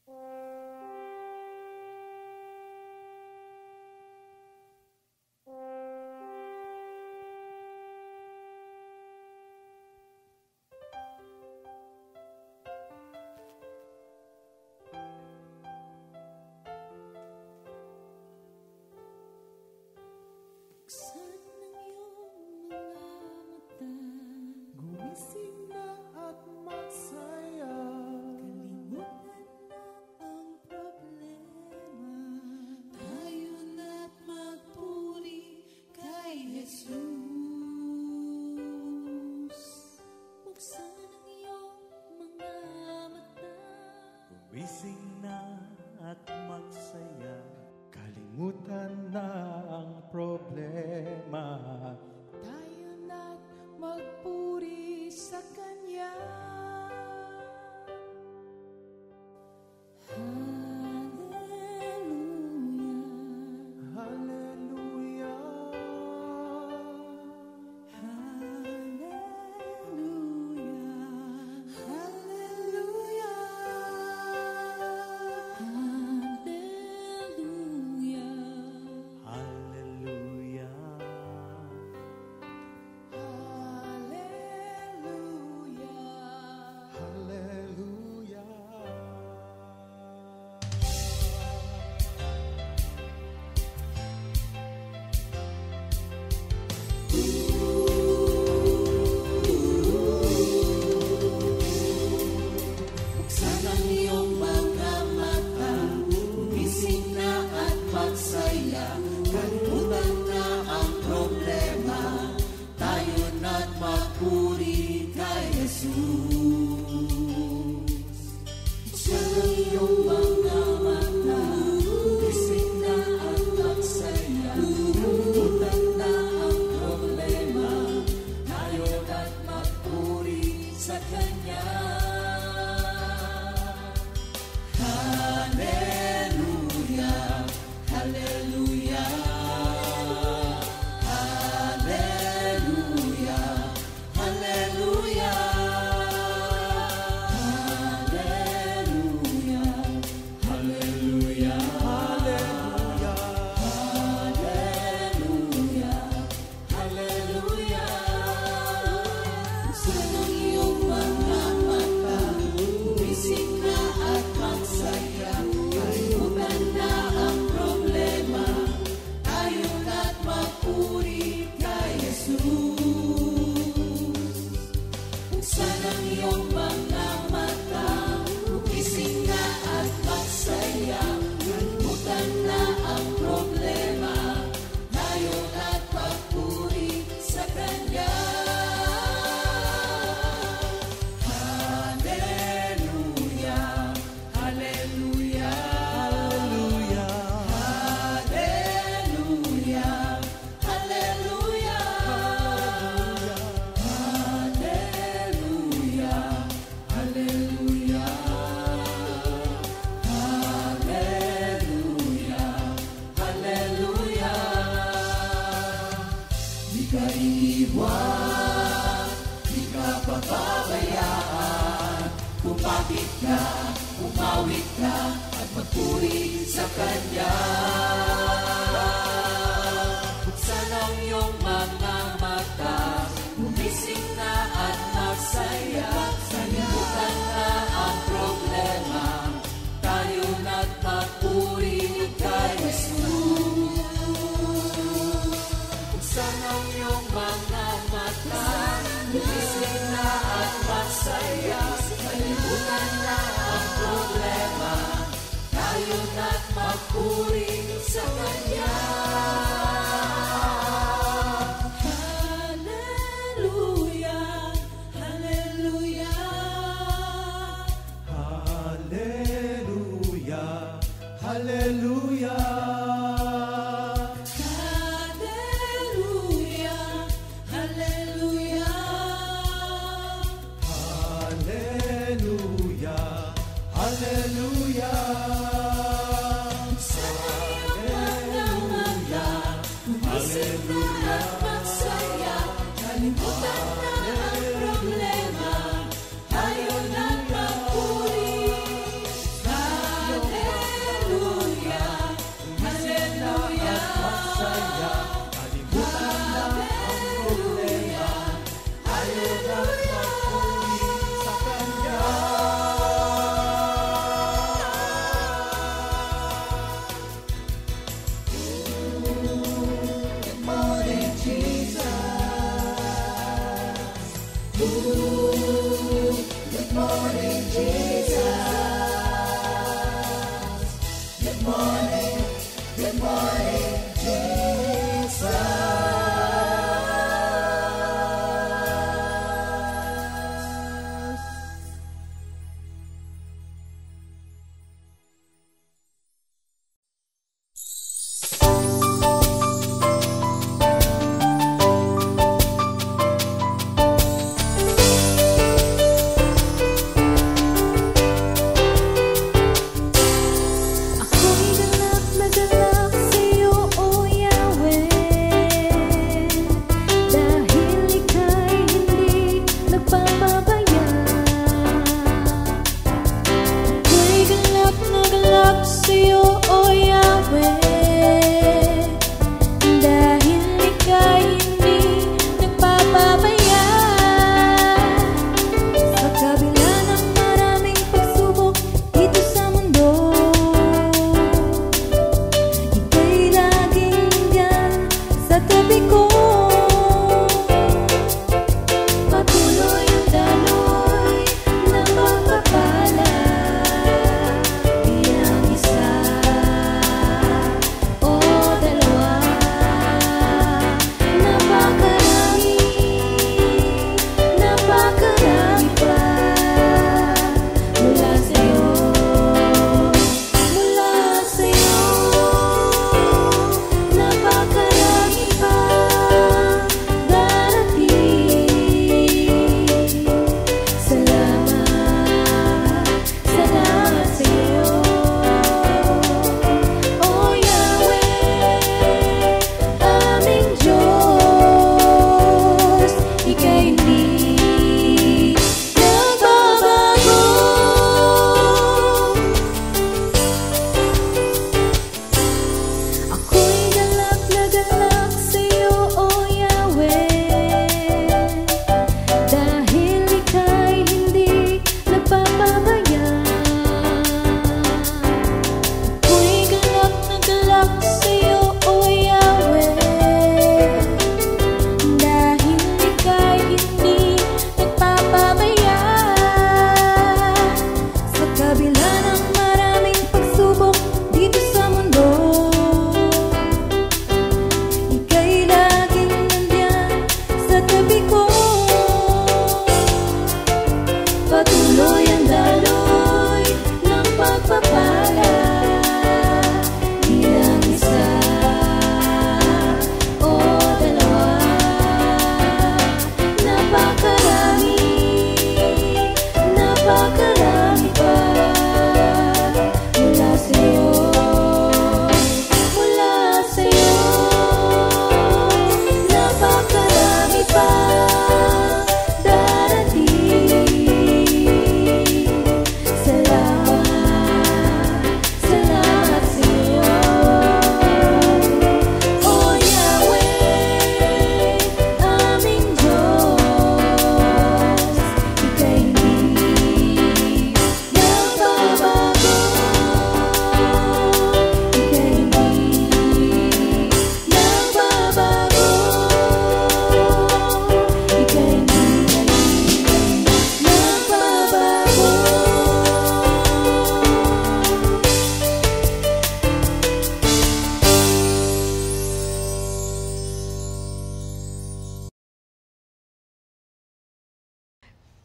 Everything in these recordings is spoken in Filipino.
Buksan ang iyong mga mata, gumising na at magsaya. Kalimutan na ang problema, tayo na't magpuri kay Jesus. Buksan ang iyong mga mata, gumising na at magsaya. Kalimutan na ang problema, tayo na't magpuri sa Kanya. Hallelujah, hallelujah, hallelujah, hallelujah, hallelujah, hallelujah. Buksan ang iyong mga mata, gumising na at magsaya. Kalimutan na ang problema, tayo na't magpuri kay Jesus. Buksan ang iyong mga mata, gumising na at magsaya. Kalimutan na ang problema, tayo na't magpuri sa Kanya. Hallelujah, hallelujah, hallelujah, hallelujah, hallelujah, hallelujah, hallelujah, hallelujah. Buksan ang iyong mga mata, gumising na at magsaya. Kalimutan na ang problema, tayo na't magpuri kay Jesus. Buksan ang iyong mga mata, gumising na at magsaya. Kalimutan na ang problema, tayo na't magpuri sa Kanya. Hallelujah, hallelujah, hallelujah, hallelujah, hallelujah, hallelujah, hallelujah, hallelujah. Di ka iiwan, di ka pababayaan. Kumapit ka, umawit ka, at magpuri sa Kanya. Buksan ang iyong mga mata, gumising na at magsaya. Kalimutan na ang problema, tayo na't magpuri kay Jesus. Buksan ang iyong mga mata, gumising na at magsaya. Kalimutan na ang problema, tayo na't magpuri sa Kanya. Hallelujah, hallelujah, hallelujah, hallelujah, hallelujah, hallelujah, hallelujah, hallelujah. Sa iyong mga mata, gumising na at magsaya. Kalimutan na ang problema, tayo na't magpuri.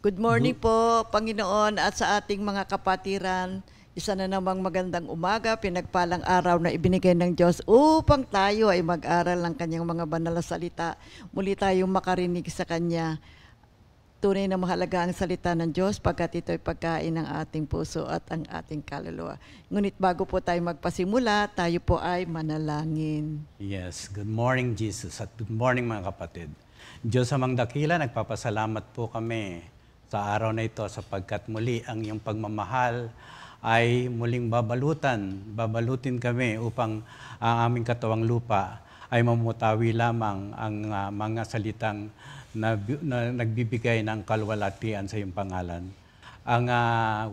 Good morning po, Panginoon, at sa ating mga kapatiran. Isa na namang magandang umaga, pinagpalang araw na ibinigay ng Diyos upang tayo ay mag-aral ng Kanyang mga banal na salita. Muli tayong makarinig sa Kanya. Tunay na mahalaga ang salita ng Diyos pagkat ito ay pagkain ng ating puso at ang ating kaluluwa. Ngunit bago po tayo magpasimula, tayo po ay manalangin. Yes, good morning Jesus at good morning mga kapatid. Diyos amang dakila, nagpapasalamat po kami sa araw na ito sapagkat muli ang iyong pagmamahal ay muling babalutin kami upang ang aming katawang lupa ay mamutawi lamang ang mga salitang na nagbibigay ng kalwalhatian sa iyong pangalan. Ang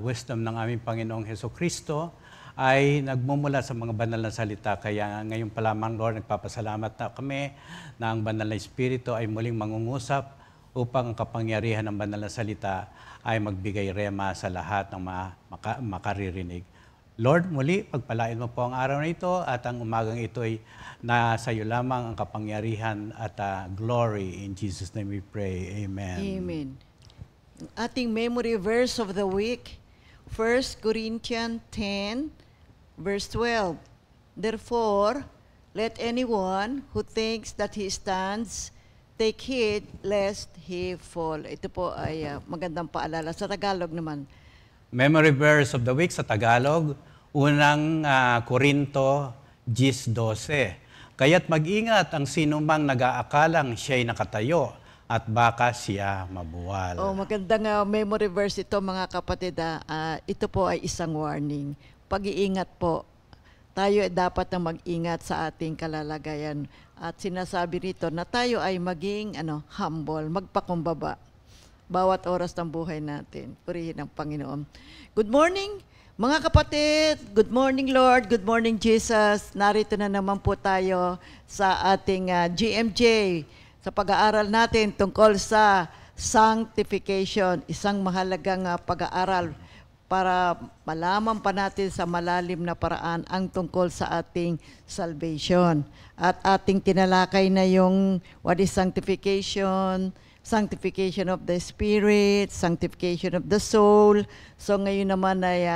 wisdom ng aming Panginoong Hesukristo ay nagmumula sa mga banal na salita. Kaya ngayon pa lamang, Lord, nagpapasalamat na kami na ang banal na Espiritu ay muling mangungusap upang ang kapangyarihan ng banal na salita ay magbigay rema sa lahat ng makaririnig. Lord, muli, pagpalain mo po ang araw na ito at ang umagang ito ay nasa iyo lamang ang kapangyarihan at glory. In Jesus' name we pray. Amen. Amen. Ating memory verse of the week, 1 Corinthians 10, verse 12. Therefore, let anyone who thinks that he stands take heed lest he fall. Ito po ay magandang paalala. Sa Tagalog naman. Memory verse of the week sa Tagalog, unang Korinto 10:12. Kaya't mag-ingat ang sinumang nag-aakalang siya'y nakatayo at baka siya mabuwal. Oh, magandang memory verse ito mga kapatid. Ito po ay isang warning. Pag-iingat po. Tayo ay dapat na mag-ingat sa ating kalalagayan. At sinasabi rito na tayo ay maging humble, magpakumbaba. Bawat oras ng buhay natin. Purihin ang Panginoon. Good morning, mga kapatid. Good morning, Lord. Good morning, Jesus. Narito na naman po tayo sa ating GMJ sa pag-aaral natin tungkol sa sanctification. Isang mahalagang pag-aaral para malaman pa natin sa malalim na paraan ang tungkol sa ating salvation. At ating tinalakay na yung what is sanctification, sanctification of the spirit, sanctification of the soul. So ngayon naman ay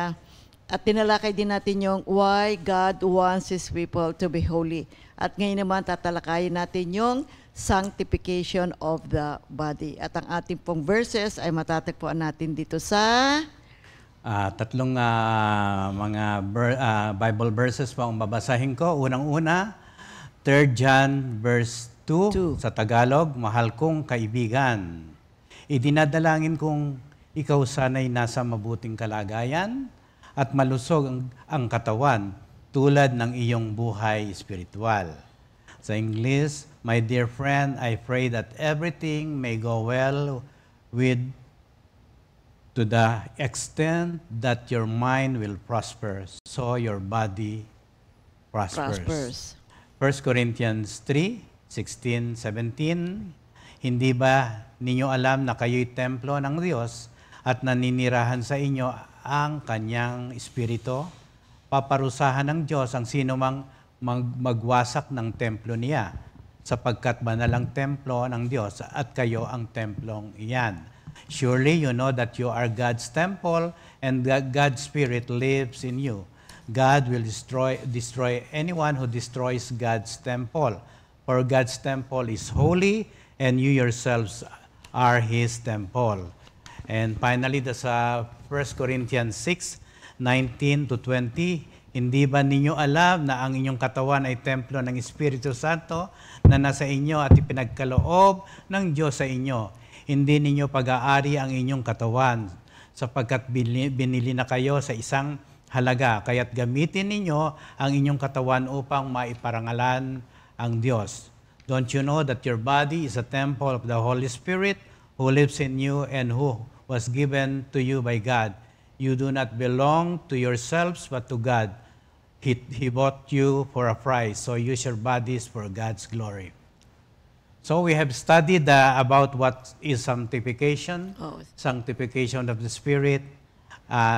at tinalakay din natin yung why God wants His people to be holy. At ngayon naman tatalakayin natin yung sanctification of the body. At ang ating pong verses ay matatagpuan natin dito sa tatlong mga Bible verses po ang babasahin ko. Unang-una, 3 John verse 2 sa Tagalog, mahal kong kaibigan. Idinadalangin kong ikaw sana'y nasa mabuting kalagayan at malusog ang katawan tulad ng iyong buhay espiritual. Sa English, my dear friend, I pray that everything may go well with to the extent that your mind will prosper, so your body prospers. 1 Corinthians 3:16, 17, hindi ba ninyo alam na kayo'y templo ng Diyos at naninirahan sa inyo ang Kanyang Espiritu? Paparusahan ng Diyos ang sino mang magwasak ng templo niya, sapagkat banal ang templo ng Diyos at kayo ang templong iyan. Surely you know that you are God's temple and that God's Spirit lives in you. God will destroy anyone who destroys God's temple. For God's temple is holy and you yourselves are His temple. And finally, sa 1 Corinthians 6:19-20, hindi ba ninyo alam na ang inyong katawan ay templo ng Espiritu Santo na nasa inyo at ipinagkaloob ng Diyos sa inyo? Hindi ninyo pag-aari ang inyong katawan sapagkat binili na kayo sa isang halaga. Kaya't gamitin ninyo ang inyong katawan upang maiparangalan ang Diyos. Don't you know that your body is a temple of the Holy Spirit who lives in you and who was given to you by God? You do not belong to yourselves but to God. He bought you for a price, so use your bodies for God's glory. So we have studied about what is sanctification, sanctification of the spirit,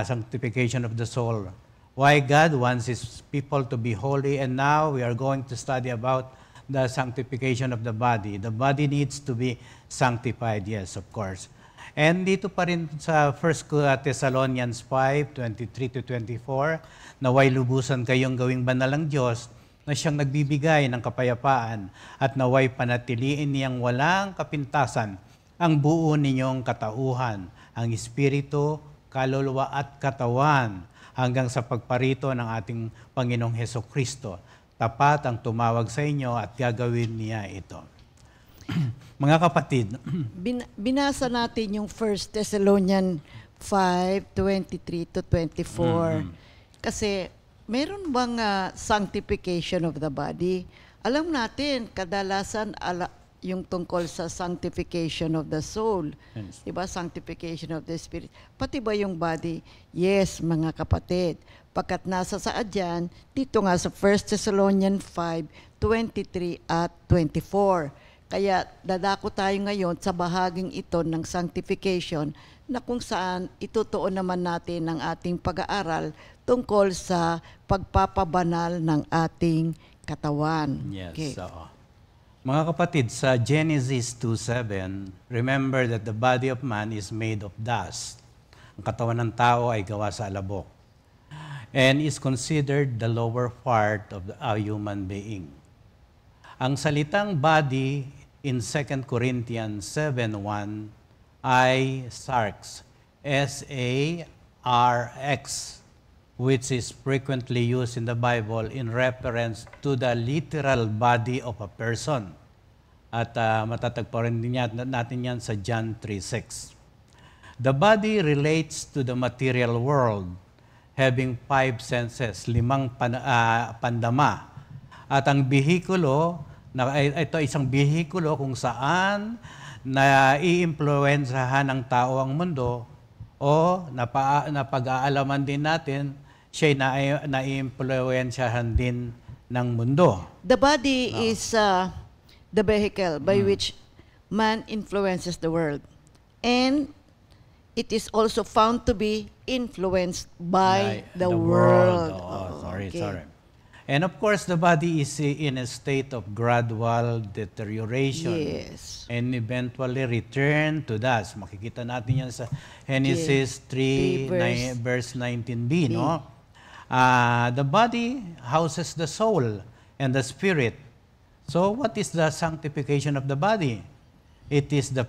sanctification of the soul. Why God wants His people to be holy, and now we are going to study about the sanctification of the body. The body needs to be sanctified, yes, of course. And dito pa rin sa 1 Thessalonians 5:23-24, naway lubusan kayong gawing banal ng Diyos na siyang nagbibigay ng kapayapaan at naway panatiliin niyang walang kapintasan ang buo ninyong katauhan, ang espiritu, kaluluwa at katawan hanggang sa pagparito ng ating Panginoong Hesukristo. Tapat ang tumawag sa inyo at gagawin niya ito. Mga kapatid, binasa natin yung 1 Thessalonians 5:23-24. Kasi meron bang sanctification of the body? Alam natin, kadalasan yung tungkol sa sanctification of the soul. Yes. Diba? Sanctification of the spirit. Pati ba yung body? Yes, mga kapatid. Pagkat nasa saad yan, dito nga sa 1 Thessalonians 5:23-24. Kaya dadako tayo ngayon sa bahaging ito ng sanctification na kung saan itutuon naman natin ang ating pag-aaral tungkol sa pagpapabanal ng ating katawan. Yes, Okay. oo. Mga kapatid, sa Genesis 2:7, remember that the body of man is made of dust. Ang katawan ng tao ay gawa sa alabok and is considered the lower part of a human being. Ang salitang body in 2 Corinthians 7:1 ay sarx, S-A-R-X, which is frequently used in the Bible in reference to the literal body of a person. At matatagpuan din natin yan sa John 3:6. The body relates to the material world, having 5 senses, 5 pandama. At ang bihikulo, ito isang bihikulo kung saan na-i-impluwensahan ng tao ang mundo o napag-aalaman din natin siya'y na-i-impluwensyahan din ng mundo. The body is the vehicle by which man influences the world. And it is also found to be influenced by the world. Sorry. Okay. And of course, the body is in a state of gradual deterioration. Yes. And eventually return to dust. Makikita natin yan sa Genesis 3, verse 19b, no? The body houses the soul and the spirit. So what is the sanctification of the body? It is the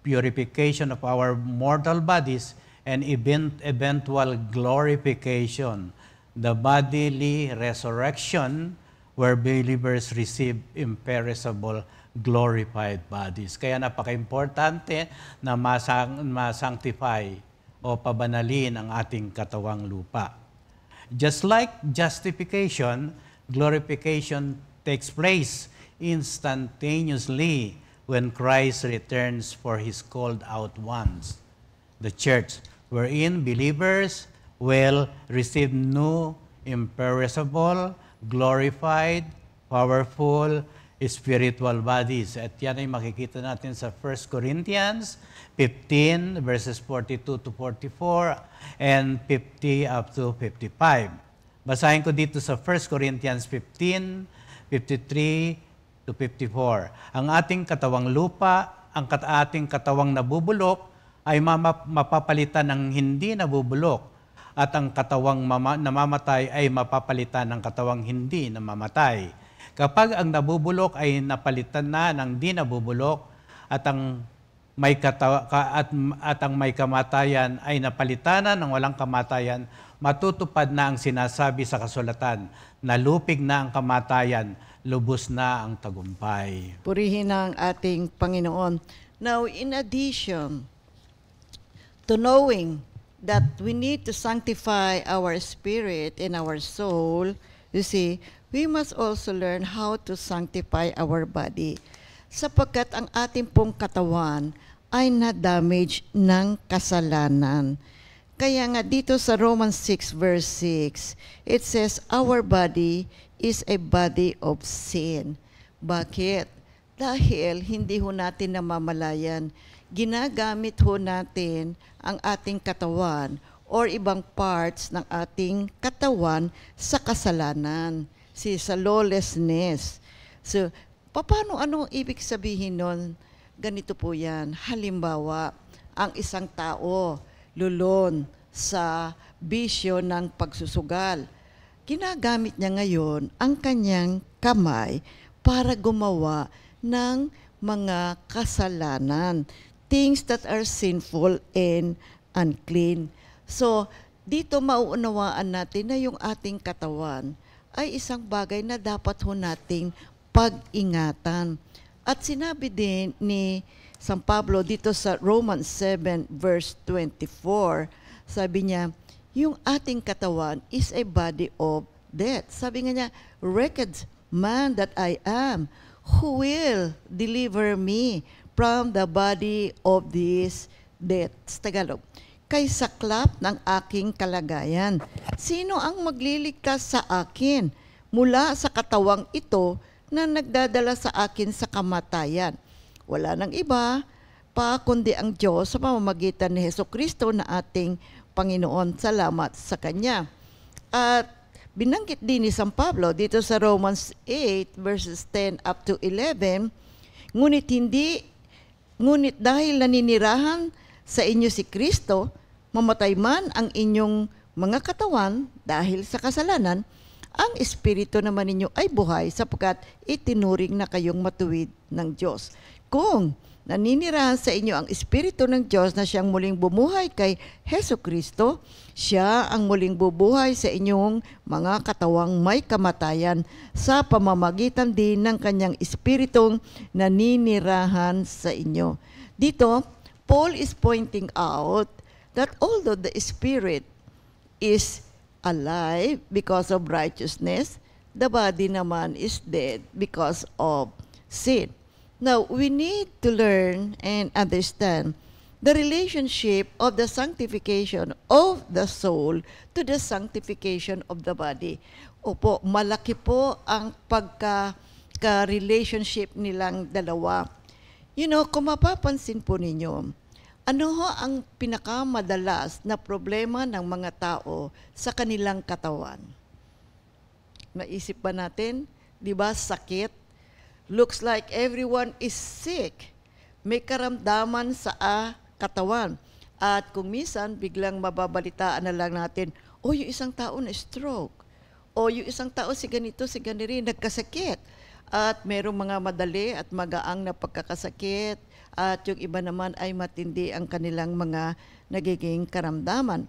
purification of our mortal bodies and eventual glorification, the bodily resurrection where believers receive imperishable glorified bodies. Kaya napaka-importante na ma-sanctify o pabanalin ang ating katawang lupa. Just like justification, glorification takes place instantaneously when Christ returns for His called out ones, the church, wherein believers will receive new, imperishable, glorified, powerful, spiritual bodies. At yan ay makikita natin sa 1 Corinthians 15, verses 42 to 44, and 50 up to 55. Basahin ko dito sa 1 Corinthians 15, 53 to 54. Ang ating katawang lupa, ang ating katawang nabubulok, ay mapapalitan ng hindi nabubulok, at ang katawang namamatay ay mapapalitan ng katawang hindi namamatay. Kapag ang nabubulok ay napalitan na ng di nabubulok, at ang may kamatayan ay napalitan na ng walang kamatayan, matutupad na ang sinasabi sa kasulatan, nalupig na ang kamatayan, lubos na ang tagumpay. Purihin ang ating Panginoon. Now, in addition to knowing that we need to sanctify our spirit and our soul, you see, we must also learn how to sanctify our body. Sapagkat ang ating pong katawan ay na-damage ng kasalanan. Kaya nga dito sa Romans 6 verse 6, it says, our body is a body of sin. Bakit? Dahil hindi ho natin namamalayan, ginagamit ho natin ang ating katawan or ibang parts ng ating katawan sa kasalanan, sa lawlessness. So, anong ibig sabihin nun? Ganito po yan. Halimbawa, ang isang tao lulon sa bisyo ng pagsusugal. Ginagamit niya ngayon ang kanyang kamay para gumawa ng mga kasalanan, things that are sinful and unclean. So, dito mauunawaan natin na yung ating katawan ay isang bagay na dapat ho nating pag-ingatan. At sinabi din ni San Pablo dito sa Romans 7 verse 24, sabi niya, yung ating katawan is a body of death. Sabi nga niya, wretched man that I am, who will deliver me from the body of this death? Sa Tagalog, kay saklap ng aking kalagayan. Sino ang magliligtas sa akin mula sa katawang ito na nagdadala sa akin sa kamatayan? Wala nang iba pa kundi ang Diyos sa pamamagitan ni Hesukristo na ating Panginoon. Salamat sa Kanya. At binanggit din ni San Pablo dito sa Romans 8 verses 10 up to 11, ngunit dahil naninirahan sa inyo si Kristo, mamatay man ang inyong mga katawan dahil sa kasalanan, ang espiritu naman ninyo ay buhay sapagkat itinuring na kayong matuwid ng Diyos. Kung naninirahan sa inyo ang espiritu ng Diyos na siyang muling bumuhay kay Hesus Kristo, siya ang muling bubuhay sa inyong mga katawang may kamatayan sa pamamagitan din ng kanyang espiritong naninirahan sa inyo. Dito, Paul is pointing out that although the spirit is alive because of righteousness, the body naman is dead because of sin. Now, we need to learn and understand the relationship of the sanctification of the soul to the sanctification of the body. Opo, malaki po ang pagka-relationship nilang dalawa. You know, kung mapapansin po ninyo, ano ho ang pinakamadalas na problema ng mga tao sa kanilang katawan? Naisip ba natin? Di ba, sakit? Looks like everyone is sick. May karamdaman sa katawan. At kung minsan, biglang mababalitaan na lang natin, yung isang tao na stroke. O yung isang tao si ganito, si ganiri, nagkasakit. At merong mga madali at magaang na pagkakasakit. At yung iba naman ay matindi ang kanilang mga nagiging karamdaman.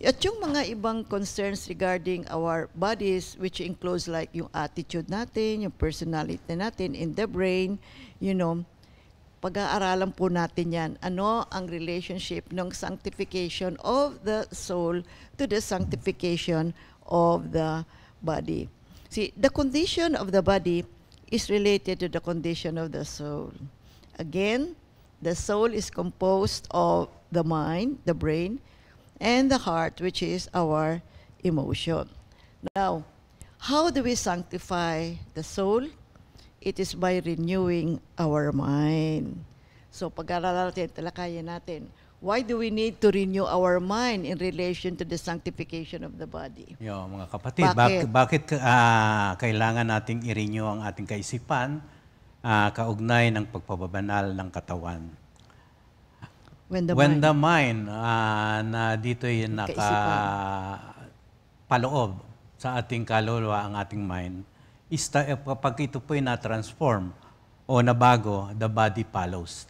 At yung mga ibang concerns regarding our bodies, which includes like yung attitude natin, yung personality natin in the brain, you know, pag-aaralan po natin yan. Ano ang relationship ng sanctification of the soul to the sanctification of the body? See, the condition of the body is related to the condition of the soul. Again, the soul is composed of the mind, the brain, and the heart, which is our emotion. Now, how do we sanctify the soul? It is by renewing our mind. So, pag-aaralan natin, talakayan natin. Why do we need to renew our mind in relation to the sanctification of the body? Yo, mga kapatid, Bakit? bakit kailangan nating i-renew ang ating kaisipan kaugnay ng pagpapabanal ng katawan? When the mind na dito yung nakapaloob sa ating kaluluwa, ang ating mind, pag ito po'y na-transform o nabago, the body follows.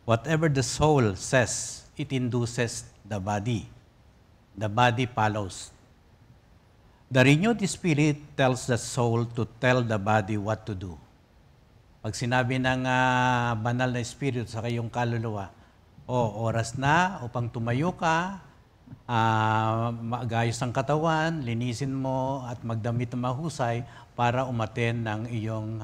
Whatever the soul says, it induces the body. The body follows. The renewed spirit tells the soul to tell the body what to do. Pag sinabi ng banal na espiritu sa kayong kaluluwa, oras na upang tumayo ka, magayos ang katawan, linisin mo at magdamit na mahusay para umaten ng iyong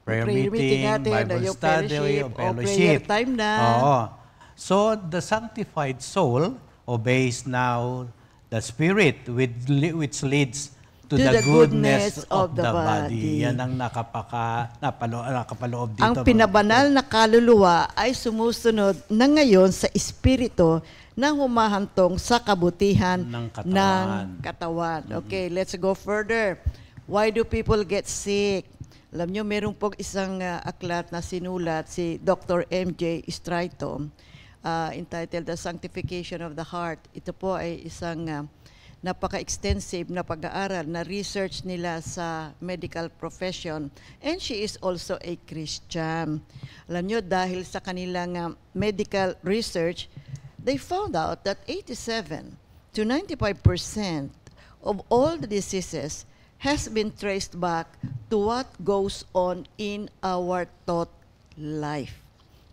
prayer meeting, natin, Bible study, o fellowship. Prayer time na. Oo. So, the sanctified soul obeys now the Spirit which leads to the goodness of the body. Yan ang nakapaloob dito. Ang pinabanal na kaluluwa ay sumusunod na ngayon sa Espiritu na humahantong sa kabutihan ng katawan. Okay, let's go further. Why do people get sick? Alam nyo, meron po isang aklat na sinulat si Dr. M.J. Straito entitled The Sanctification of the Heart. Ito po ay isang napaka-extensive na pag-aaral na research nila sa medical profession. And she is also a Christian. Alam nyo, dahil sa kanilang medical research, they found out that 87 to 95% of all the diseases has been traced back to what goes on in our thought life.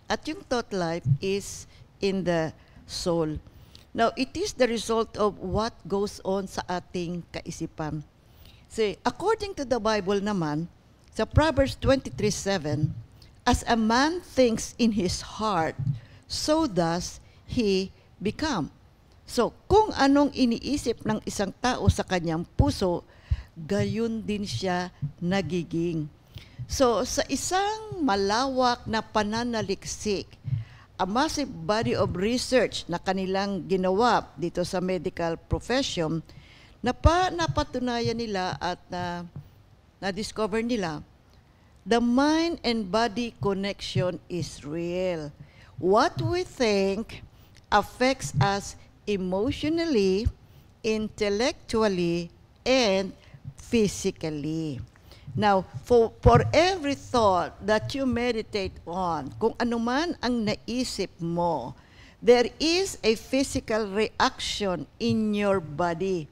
At yung thought life is in the soul. Now, it is the result of what goes on sa ating kaisipan. See, according to the Bible naman, sa Proverbs 23:7, as a man thinks in his heart, so does he become. So, kung anong iniisip ng isang tao sa kanyang puso, gayon din siya nagiging. So, sa isang malawak na pananaliksik, a massive body of research na kanilang ginawa dito sa medical profession, napatunayan nila at na-discover nila, the mind and body connection is real. What we think affects us emotionally, intellectually, and physically. Now, for every thought that you meditate on, kung anuman ang naisip mo, there is a physical reaction in your body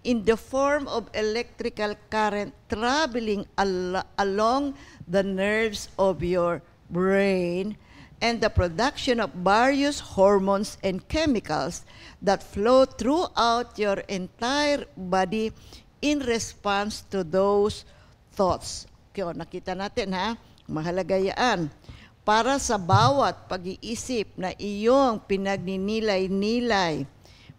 in the form of electrical current traveling along the nerves of your brain and the production of various hormones and chemicals that flow throughout your entire body in response to those thoughts. Okay, nakita natin ha, mahalaga yan. Para sa bawat pag-iisip na iyong pinagninilay-nilay,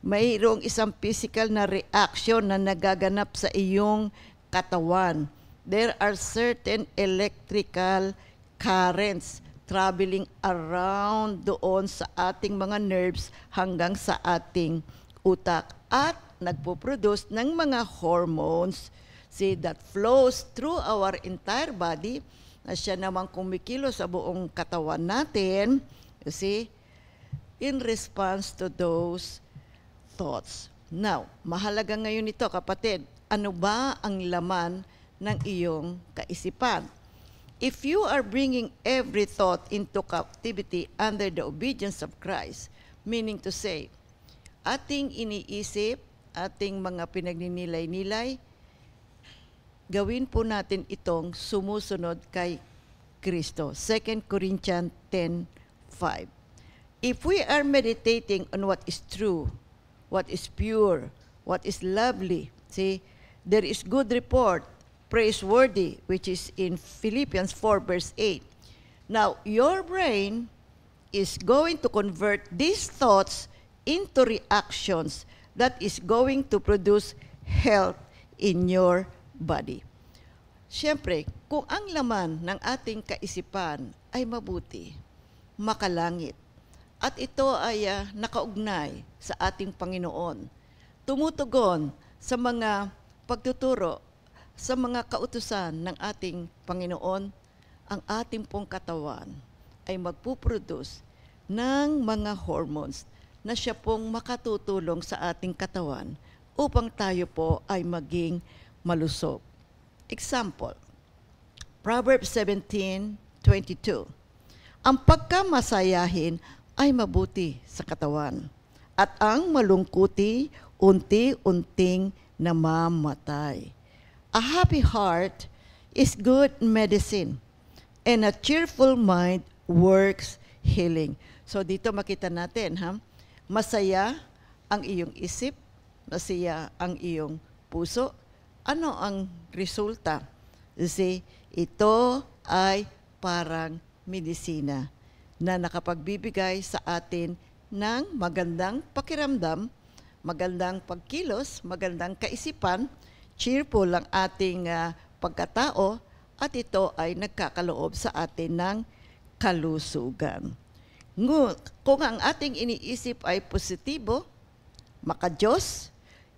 mayroong isang physical na reaction na nagaganap sa iyong katawan. There are certain electrical currents traveling around doon sa ating mga nerves hanggang sa ating utak at nagpo-produce ng mga hormones that flows through our entire body na siya naman kumikilos sa buong katawan natin, in response to those thoughts. Now, mahalaga ngayon ito, kapatid, ano ba ang laman ng iyong kaisipan? If you are bringing every thought into captivity under the obedience of Christ, meaning to say, ating iniisip, ating mga pinagninilay-nilay, gawin po natin itong sumusunod kay Kristo. 2 Corinthians 10:5. If we are meditating on what is true, what is pure, what is lovely, there is good report, praiseworthy, which is in Philippians 4 verse 8. Now, your brain is going to convert these thoughts into reactions that is going to produce health in your body. Siyempre, kung ang laman ng ating kaisipan ay mabuti, makalangit, at ito ay nakaugnay sa ating Panginoon, tumutugon sa mga pagtuturo, sa mga kautusan ng ating Panginoon, ang ating pong katawan ay magpuproduce ng mga hormones na siya pong makatutulong sa ating katawan upang tayo po ay maging malusog. Example, Proverbs 17:22. Ang pagkamasayahin ay mabuti sa katawan, at ang malungkuti unti-unting namamatay. A happy heart is good medicine, and a cheerful mind works healing. So dito makita natin, masaya ang iyong isip, masaya ang iyong puso. Ano ang resulta? Ito ay parang medisina na nakapagbibigay sa atin ng magandang pakiramdam, magandang pagkilos, magandang kaisipan, cheerful ang ating pagkatao, at ito ay nagkakaloob sa atin ng kalusugan. Kung ang ating iniisip ay positibo, maka-Diyos,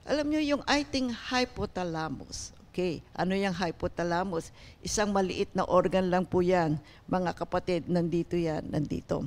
alam nyo yung ating hypothalamus. Okay, ano yung hypothalamus? Isang maliit na organ lang po yan, mga kapatid, nandito yan, nandito.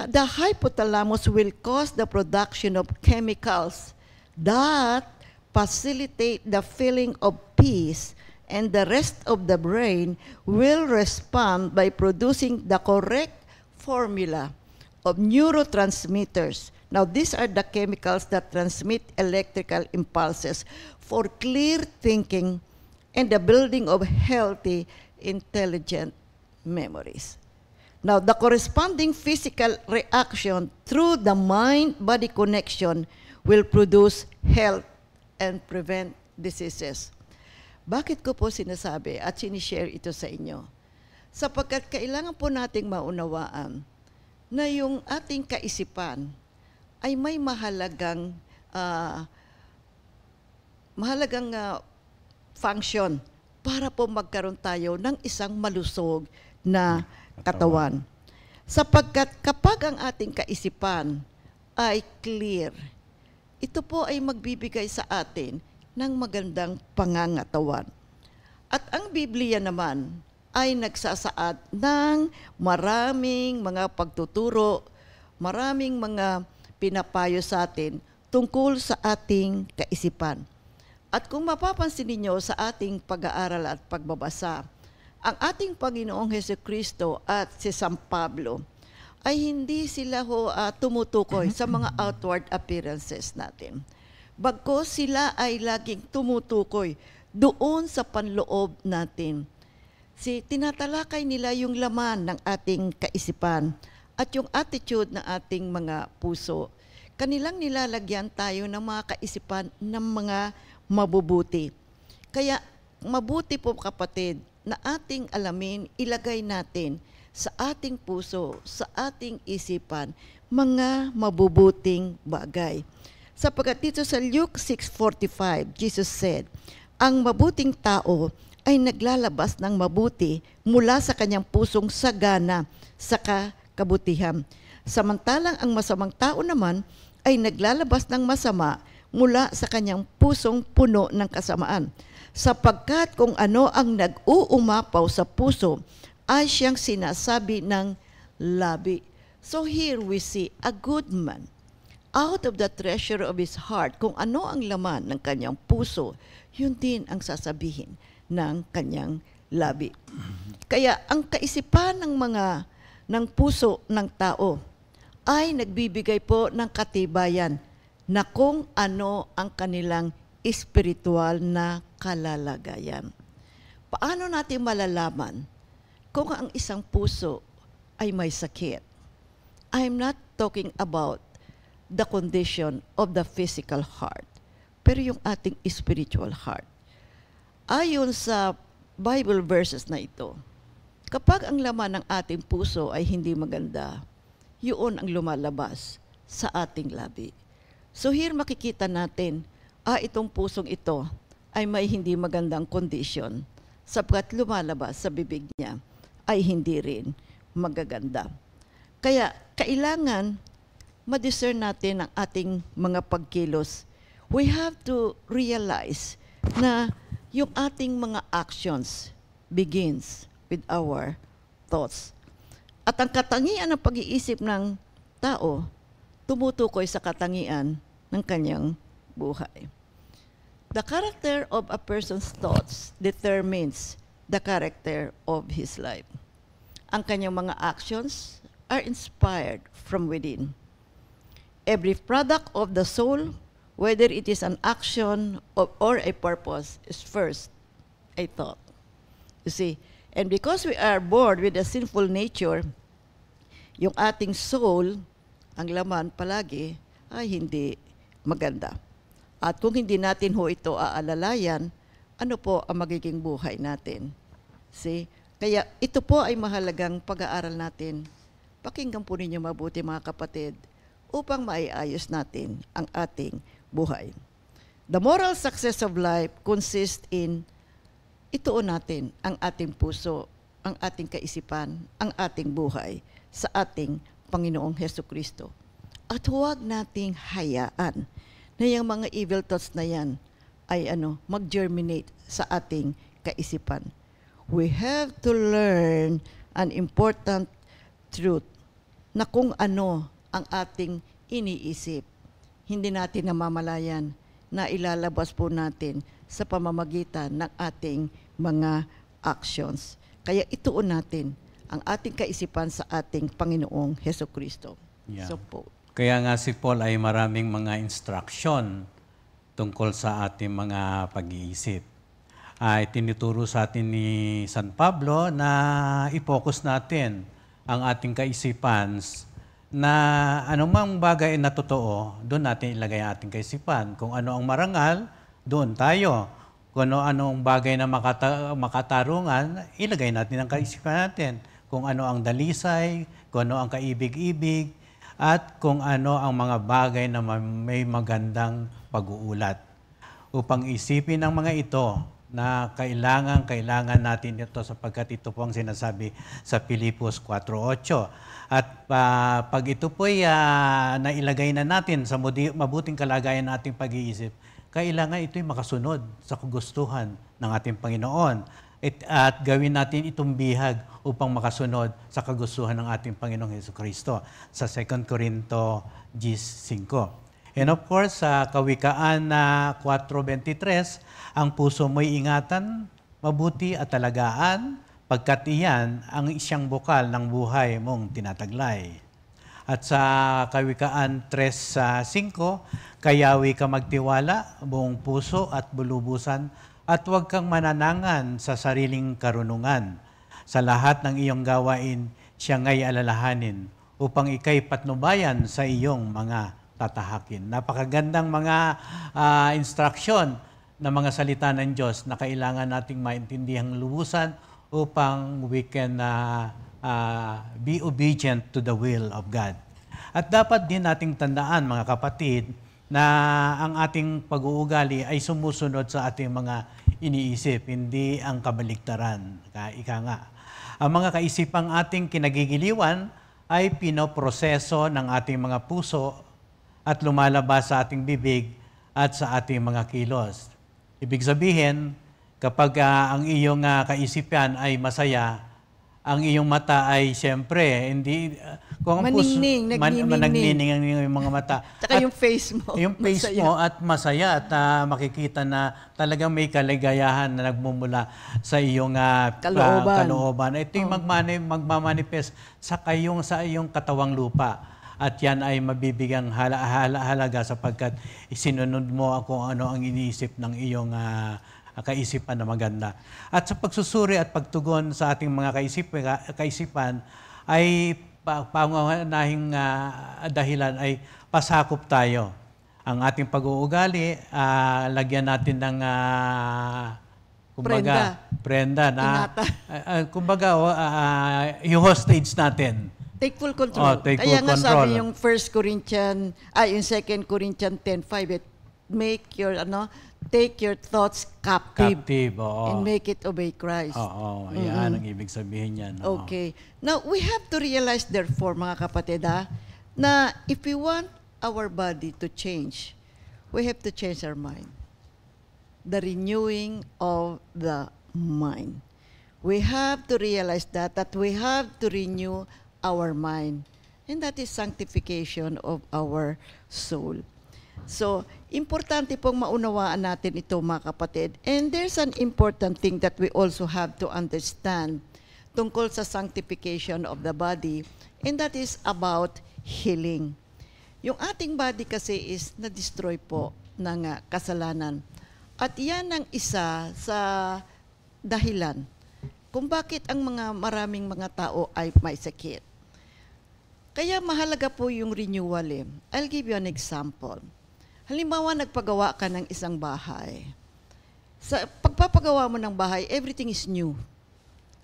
The hypothalamus will cause the production of chemicals that facilitate the feeling of peace, and the rest of the brain will respond by producing the correct formula of neurotransmitters. Now, these are the chemicals that transmit electrical impulses for clear thinking and the building of healthy, intelligent memories. Now, the corresponding physical reaction through the mind-body connection will produce health and prevent diseases. Bakit ko po sinasabi at sinishare ito sa inyo? Sapagkat kailangan po nating maunawaan na yung ating kaisipan ay may mahalagang function para po magkaroon tayo ng isang malusog na katawan. Sapagkat kapag ang ating kaisipan ay clear, ito po ay magbibigay sa atin ng magandang pangangatawan. At ang Biblia naman ay nagsasaad ng maraming mga pagtuturo, maraming mga pinapayo sa atin tungkol sa ating kaisipan. At kung mapapansin ninyo sa ating pag-aaral at pagbabasa, ang ating Panginoong Hesukristo at si San Pablo ay hindi sila tumutukoy sa mga outward appearances natin. Bagkus sila ay laging tumutukoy doon sa panloob natin. Tinatalakay nila yung laman ng ating kaisipan at yung attitude ng ating mga puso. Kanilang nilalagyan tayo ng mga kaisipan ng mga mabubuti. Kaya mabuti po kapatid na ating alamin, ilagay natin sa ating puso, sa ating isipan, mga mabubuting bagay. Sapagkat dito sa Luke 6:45, Jesus said, ang mabuting tao ay naglalabas ng mabuti mula sa kanyang pusong sagana sa kabutihan. Samantalang ang masamang tao naman ay naglalabas ng masama mula sa kanyang pusong puno ng kasamaan. Sapagkat kung ano ang nag-uumapaw sa puso ay siyang sinasabi ng labi. So here we see a good man. Out of the treasure of his heart, kung ano ang laman ng kanyang puso, yun din ang sasabihin ng kanyang labi. Kaya ang kaisipan ng puso ng tao ay nagbibigay po ng katibayan na kung ano ang kanilang espiritual na kalalagayan. Paano natin malalaman kung ang isang puso ay may sakit? I'm not talking about the condition of the physical heart, pero yung ating spiritual heart. Ayon sa Bible verses na ito, kapag ang laman ng ating puso ay hindi maganda, yun ang lumalabas sa ating labi. So here makikita natin, itong pusong ito ay may hindi magandang condition sapagkat lumalabas sa bibig niya ay hindi rin magaganda. Kaya kailangan ma-discern natin ang ating mga pagkilos. We have to realize na yung ating mga actions begins with our thoughts. At ang katangian ng pag-iisip ng tao, tumutukoy sa katangian ng kanyang buhay. The character of a person's thoughts determines the character of his life. Ang kanyang mga actions are inspired from within. Every product of the soul, whether it is an action or a purpose, is first a thought. You see, and because we are born with a sinful nature, yung ating soul, ang laman palagi, ay hindi maganda. At kung hindi natin ito aalalayan, ano po ang magiging buhay natin? See? Kaya ito po ay mahalagang pag-aaral natin. Pakinggan po ninyo mabuti mga kapatid upang maiayos natin ang ating buhay. The moral success of life consists in ituon natin ang ating puso, ang ating kaisipan, ang ating buhay sa ating Panginoong Hesukristo. At huwag nating hayaan na yung mga evil thoughts na yan ay mag-germinate sa ating kaisipan. We have to learn an important truth na kung ano ang ating iniisip, hindi natin namamalayan na ilalabas po natin sa pamamagitan ng ating mga actions. Kaya ituon natin ang ating kaisipan sa ating Panginoong Hesukristo. Yeah. So po. Kaya nga si Paul ay maraming mga instruction tungkol sa ating mga pag-iisip. Ay tinuturo sa atin ni San Pablo na i-focus natin ang ating kaisipan na anumang bagay na totoo, doon natin ilagay ang ating kaisipan. Kung ano ang marangal, doon tayo. Kung ano-anong bagay na makatarungan, ilagay natin ang kaisipan natin. Kung ano ang dalisay, kung ano ang kaibig-ibig, at kung ano ang mga bagay na may magandang pag-uulat. Upang isipin ang mga ito na kailangan natin ito sapagkat ito po ang sinasabi sa Filipos 4:8. At pag ito po ay nailagay na natin sa mabuting kalagayan ng ating pag-iisip, kailangan ito'y makasunod sa kagustuhan ng ating Panginoon. At gawin natin itong bihag upang makasunod sa kagustuhan ng ating Panginoong Hesukristo sa 2 Corinto 10:5. And of course, sa Kawikaan na 4:23, ang puso mo'y ingatan, mabuti at talagaan, pagkat iyan ang isang bukal ng buhay mong tinataglay. At sa Kawikaan 3:5, kayawi ka magtiwala, buong puso at bulubusan, at huwag kang mananangan sa sariling karunungan. Sa lahat ng iyong gawain, siya nga'y alalahanin, upang ika'y patnubayan sa iyong mga tatahakin. Napakagandang mga instruction na mga salita ng Diyos na kailangan nating maintindihan lubusan upang we can be obedient to the will of God. At dapat din nating tandaan, mga kapatid, na ang ating pag-uugali ay sumusunod sa ating mga iniisip, hindi ang kabaligtaran. Ika nga. Ang mga kaisipang ating kinagigiliwan ay pinoproseso ng ating mga puso at lumalabas sa ating bibig at sa ating mga kilos. Ibig sabihin, kapag ang iyong kaisipan ay masaya, ang iyong mata ay siyempre, hindi, kung ang maningning, nagniningning ang iyong mga mata. Tsaka yung face mo. Yung face masaya. mo at masaya at makikita na talagang may kaligayahan na nagmumula sa iyong kalooban. Ito yung magmamanifest sa iyong katawang lupa. At yan ay mabibigang halaga sapagkat isinunod mo kung ano ang iniisip ng iyong kaisipan na maganda. At sa pagsusuri at pagtugon sa ating mga kaisipan ay pangunahing dahilan ay pasakop tayo. Ang ating pag-uugali, lagyan natin ng prenda na i-hostage natin. Take full control. Kaya nga sabi yung 2 Corinthians 10:5, make your take your thoughts captive and make it obey Christ. Yan ang ibig sabihin niyan. Okay. Now, we have to realize therefore, mga kapatid, na if we want our body to change, we have to change our mind. The renewing of the mind. We have to realize that we have to renew our mind. And that is sanctification of our soul. So, importante pong maunawaan natin ito, mga kapatid. And there's an important thing that we also have to understand tungkol sa sanctification of the body, and that is about healing. Yung ating body kasi is na-destroy po ng kasalanan. At yan ang isa sa dahilan kung bakit ang maraming mga tao ay may sakit. Kaya mahalaga po yung renewal. I'll give you an example. Halimbawa, nagpagawa ka ng isang bahay. Sa pagpapagawa mo ng bahay, everything is new.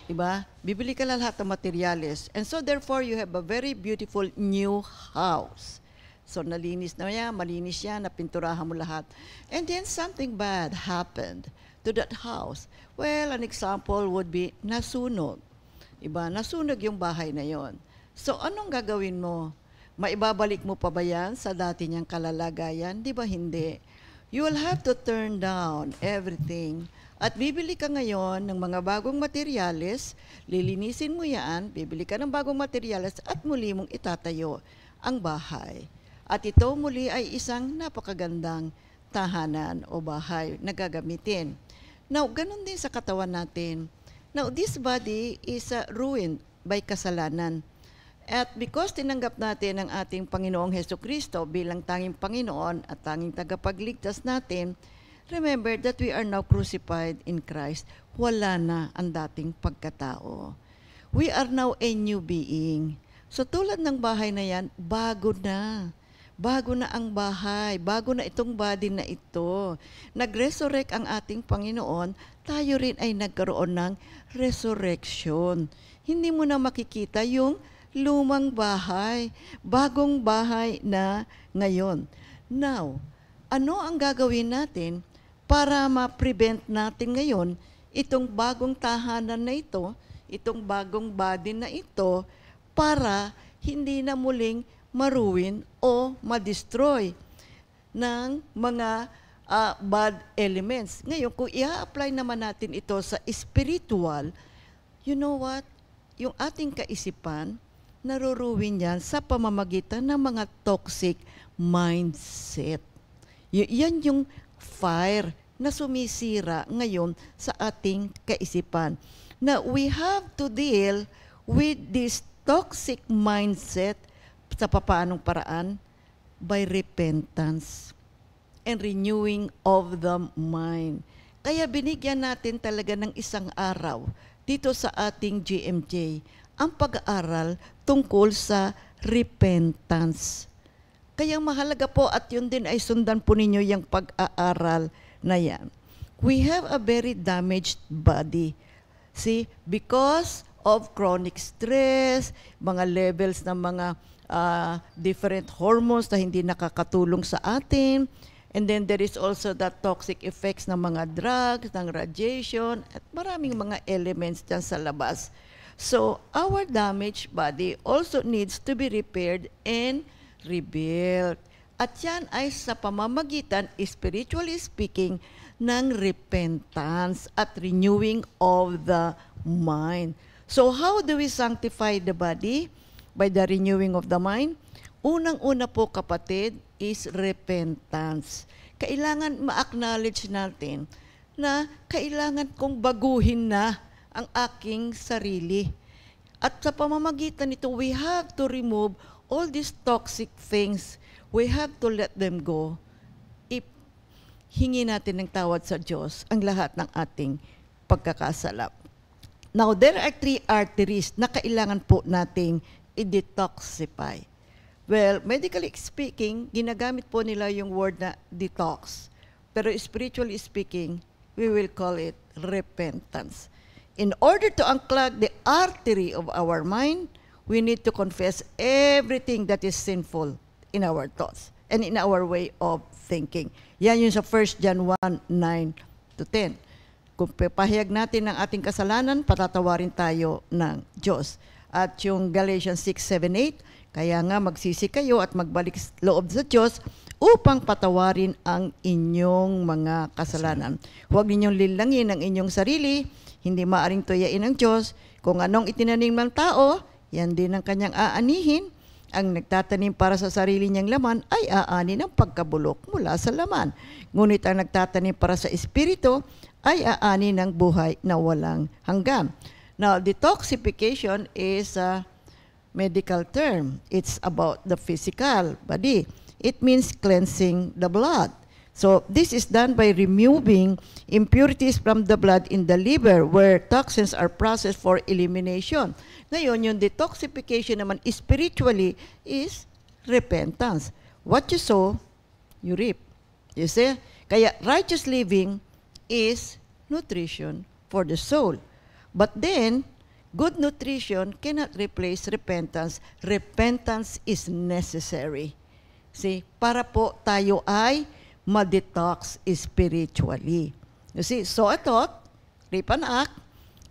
Diba? Bibili ka lang lahat ng materyales. And so therefore, you have a very beautiful new house. So nalinis na yan, malinis yan, napinturahan mo lahat. And then something bad happened to that house. Well, an example would be nasunog. Diba? Nasunog yung bahay na yon. So anong gagawin mo? Maibabalik mo pa ba yan sa dati niyang kalalagayan? Di ba hindi? You will have to turn down everything. At bibili ka ngayon ng mga bagong materyales, lilinisin mo yan, bibili ka ng bagong materyales at muli mong itatayo ang bahay. At ito muli ay isang napakagandang tahanan o bahay na gagamitin. Now, ganun din sa katawan natin. Now, this body is ruined by kasalanan. At because tinanggap natin ang ating Panginoong Hesukristo bilang tanging Panginoon at tanging tagapagligtas natin, remember that we are now crucified in Christ. Wala na ang dating pagkatao. We are now a new being. So tulad ng bahay na yan, bago na. Bago na ang bahay. Bago na itong body na ito. Nag-resurrect ang ating Panginoon, tayo rin ay nagkaroon ng resurrection. Hindi mo na makikita yung lumang bahay, bagong bahay na ngayon. Now, ano ang gagawin natin para ma-prevent natin ngayon itong bagong tahanan na ito, itong bagong body na ito, para hindi na muling maruin o ma-destroy ng mga bad elements. Ngayon, kung i-apply naman natin ito sa spiritual, you know what? Yung ating kaisipan, naruruwin yan sa pamamagitan ng mga toxic mindset. Yan yung fire na sumisira ngayon sa ating kaisipan. Now, we have to deal with this toxic mindset sa papaanong paraan? By repentance and renewing of the mind. Kaya binigyan natin talaga ng isang araw dito sa ating GMJ ang pag-aaral tungkol sa repentance. Kaya mahalaga po at yun din ay sundan po ninyo yung pag-aaral na yan. We have a very damaged body. See, because of chronic stress, mga levels ng mga different hormones na hindi nakakatulong sa atin, and then there is also the toxic effects ng mga drugs, ng radiation, at maraming mga elements dyan sa labas. So, our damaged body also needs to be repaired and rebuilt. At yan ay sa pamamagitan, spiritually speaking, ng repentance at renewing of the mind. So how do we sanctify the body? By the renewing of the mind? Unang-una po kapatid is repentance. Kailangan ma-acknowledge natin na kailangan kong baguhin na ang aking sarili. At sa pamamagitan nito, we have to remove all these toxic things. We have to let them go. Hingi natin ng tawad sa Diyos ang lahat ng ating pagkakasala. Now, there are 3 arteries na kailangan po nating i-detoxify. Well, medically speaking, ginagamit po nila yung word na detox. Pero spiritually speaking, we will call it repentance. In order to unclog the artery of our mind, we need to confess everything that is sinful in our thoughts and in our way of thinking. Yan yung sa 1 John 1:9-10. Kung pahayag natin ng ating kasalanan, patatawarin tayo ng Diyos. At yung Galatians 6:7-8, kaya nga magsisi kayo at magbalik loob sa Diyos upang patawarin ang inyong mga kasalanan. Huwag ninyong lilangin ang inyong sarili, hindi maaring tuyain ng Diyos. Kung anong itinanim ng tao, yan din ang kanyang aanihin. Ang nagtatanim para sa sarili niyang laman ay aani ng pagkabulok mula sa laman. Ngunit ang nagtatanim para sa espiritu ay aani ng buhay na walang hanggan. Now, detoxification is a medical term. It's about the physical body. It means cleansing the blood. So, this is done by removing impurities from the blood in the liver where toxins are processed for elimination. Ngayon, yung detoxification naman spiritually is repentance. What you sow, you reap. You see? Kaya righteous living is nutrition for the soul. But then, good nutrition cannot replace repentance. Repentance is necessary. See? Para po tayo ay ma-detox spiritually. You see? Sow a thought, reap an act.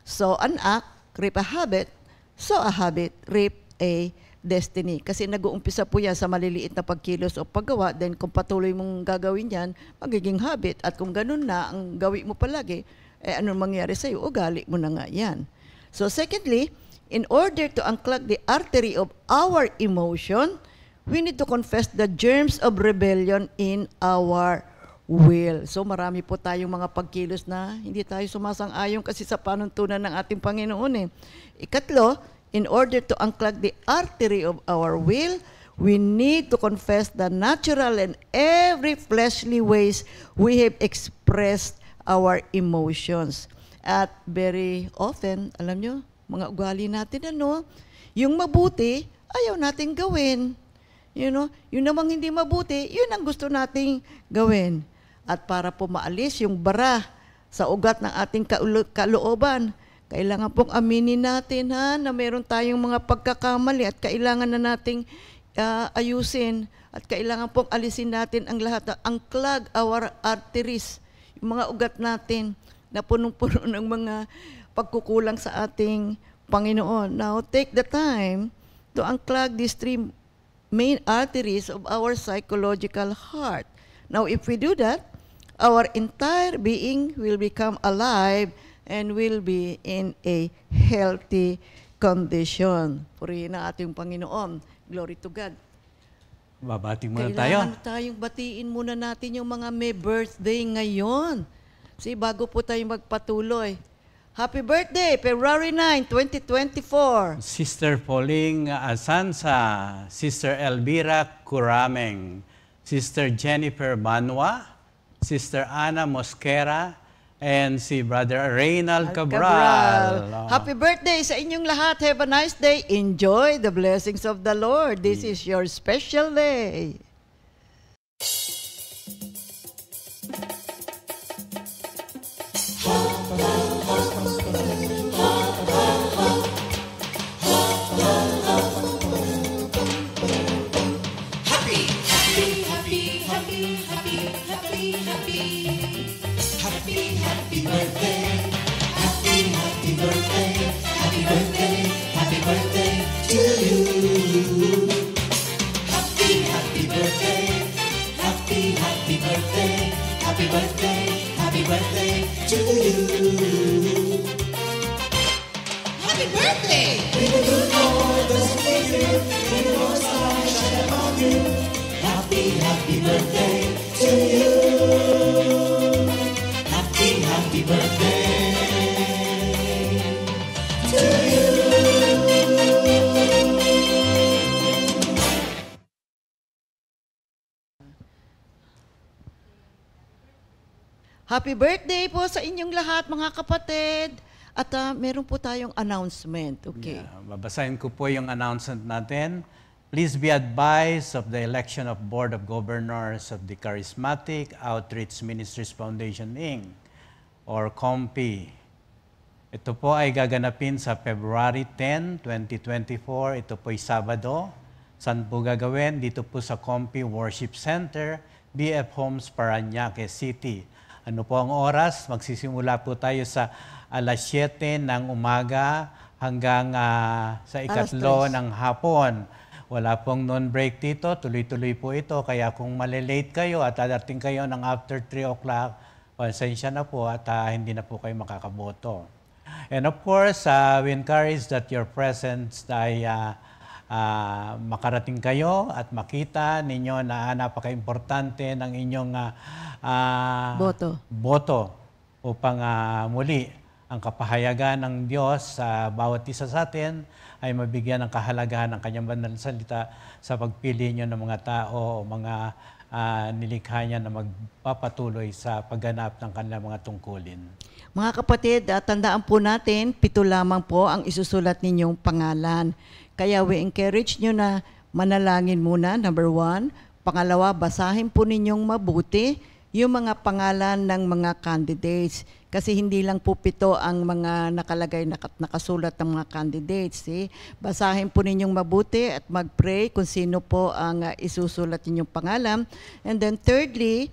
Sow an act, reap a habit. So a habit, reap a destiny. Kasi nag-uumpisa po yan sa maliliit na pagkilos o paggawa, then kung patuloy mong gagawin yan, magiging habit. At kung ganun na ang gawin mo palagi, anong mangyari sa'yo? Ugali mo na nga yan. So secondly, in order to unclog the artery of our emotion, we need to confess the germs of rebellion in our will. So marami po tayong mga pagkilos na hindi tayo sumasang-ayon kasi sa panuntunan ng ating Panginoon. Ikatlo, in order to unclog the artery of our will, we need to confess the natural and every fleshly ways we have expressed our emotions. At very often, alam nyo, mga ugali natin, yung mabuti, ayaw nating gawin. Yung namang hindi mabuti, yun ang gusto nating gawin. At para po maalis yung bara sa ugat ng ating kalooban, kailangan pong aminin natin na meron tayong mga pagkakamali at kailangan na nating ayusin at kailangan pong alisin natin ang lahat, unclog our arteries, yung mga ugat natin na punong-puno ng mga pagkukulang sa ating Panginoon. Now, take the time to unclog these three main arteries of our psychological heart. Now, if we do that, our entire being will become alive and will be in a healthy condition. Purihin ang ating Panginoon. Glory to God. Babati muna tayo. Kailangan tayong batiin muna natin yung mga may birthday ngayon. Bago po tayo magpatuloy. Happy birthday, February 9, 2024. Sister Pauline Asansa, Sister Elvira Curameng, Sister Jennifer Banwa, Sister Ana Mosquera, and si Brother Reynald Cabral. Happy birthday sa inyong lahat. Have a nice day. Enjoy the blessings of the Lord. This is your special day. Happy birthday po sa inyong lahat, mga kapatid. At meron po tayong announcement. Okay. Yeah, babasahin ko po yung announcement natin. Please be advised of the election of Board of Governors of the Charismatic Outreach Ministries Foundation, Inc. or COMPI. Ito po ay gaganapin sa February 10, 2024. Ito po ay Sabado. Saan po gagawin? Dito po sa COMPI Worship Center, BF Homes, Parañaque City. Ano po ang oras? Magsisimula po tayo sa alas 7 ng umaga hanggang sa ikatlo ng hapon. Wala pong non-break dito, tuloy-tuloy po ito. Kaya kung malilate kayo at dadating kayo ng after 3 o'clock, pasensya na po at hindi na po kayo makakaboto. And of course, we encourage that your presence ay makarating kayo at makita ninyo na napaka-importante ng inyong boto upang muli ang kapahayagan ng Diyos sa bawat isa sa atin ay mabigyan ng kahalagahan ng kanyang banal na salita sa pagpili niyo ng mga tao o mga nilikha niya na magpapatuloy sa pagganap ng kanilang mga tungkulin. Mga kapatid, tandaan po natin, 7 lamang po ang isusulat ninyong pangalan. Kaya we encourage nyo na manalangin muna, number 1. Pangalawa, basahin po ninyong mabuti yung mga pangalan ng mga candidates. Kasi hindi lang po 7 ang mga nakalagay, nakasulat ng mga candidates. Basahin po ninyong mabuti at mag-pray kung sino po ang isusulat ninyong pangalan. And then thirdly,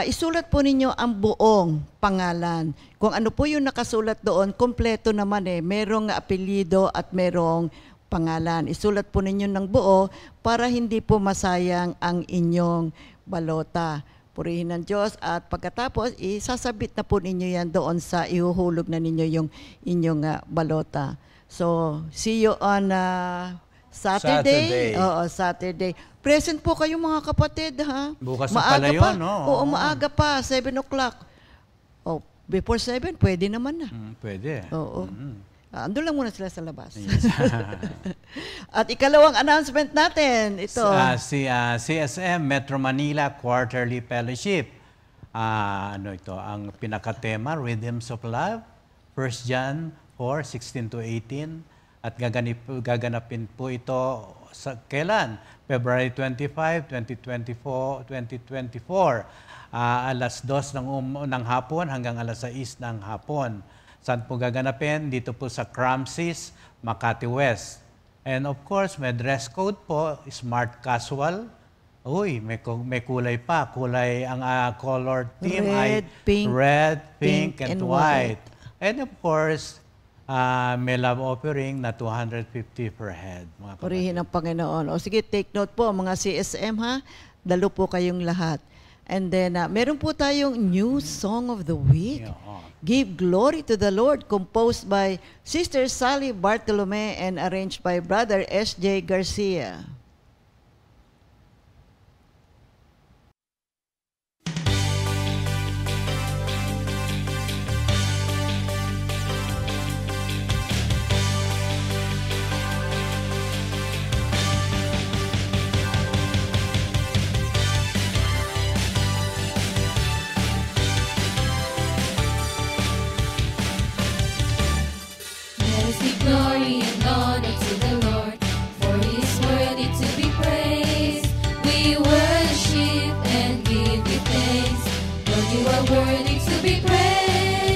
isulat po ninyo ang buong pangalan. Kung ano po yung nakasulat doon, kompleto naman merong apelyido at merong pangalan. Isulat po ninyo ng buo para hindi po masayang ang inyong balota. Purihin ng Diyos at pagkatapos, isasabit na po ninyo yan doon sa ihuhulog na ninyo yung inyong balota. So, see you on Saturday. Oo, Saturday. Present po kayo mga kapatid, ha? Bukas na pala yun, no? Oo, maaga pa, 7 o'clock. Oh, before 7, pwede naman na. Pwede. Oo. Andun lang muna sila sa labas. Yes. At ikalawang announcement natin, ito. CSM Metro Manila Quarterly Fellowship. Ang pinakatema, Rhythms of Love, 1 John 4:16-18. At gaganapin po ito sa kailan? February 25, 2024. Alas 2 ng hapon hanggang alas 6 ng hapon. Saan po gaganapin? Dito po sa Cramsis, Makati West. And of course, may dress code po, smart casual. Uy, may kulay pa. Kulay, ang color theme ay Red, pink, red, pink, and and white. And of course, may love offering na 250 per head. Mga kapatid. Purihin ang Panginoon. O sige, take note po mga CSM ha. Dalo po kayong lahat. And then, meron po tayong new song of the week. Yeah, oh. Give Glory to the Lord, composed by Sister Sally Bartolome and arranged by Brother S.J. Garcia. Glory and honor to the Lord, for He is worthy to be praised. We worship and give you thanks, Lord, you are worthy to be praised.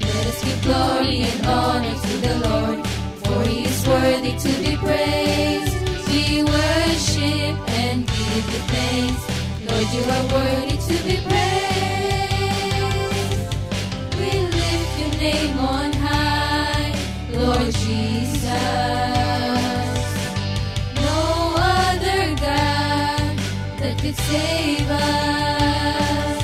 Let us give glory and honor to the Lord, for He is worthy to be praised. We worship and give you thanks, Lord, you are worthy to be praised. We lift your name on high, Lord Jesus. No other God that could save us.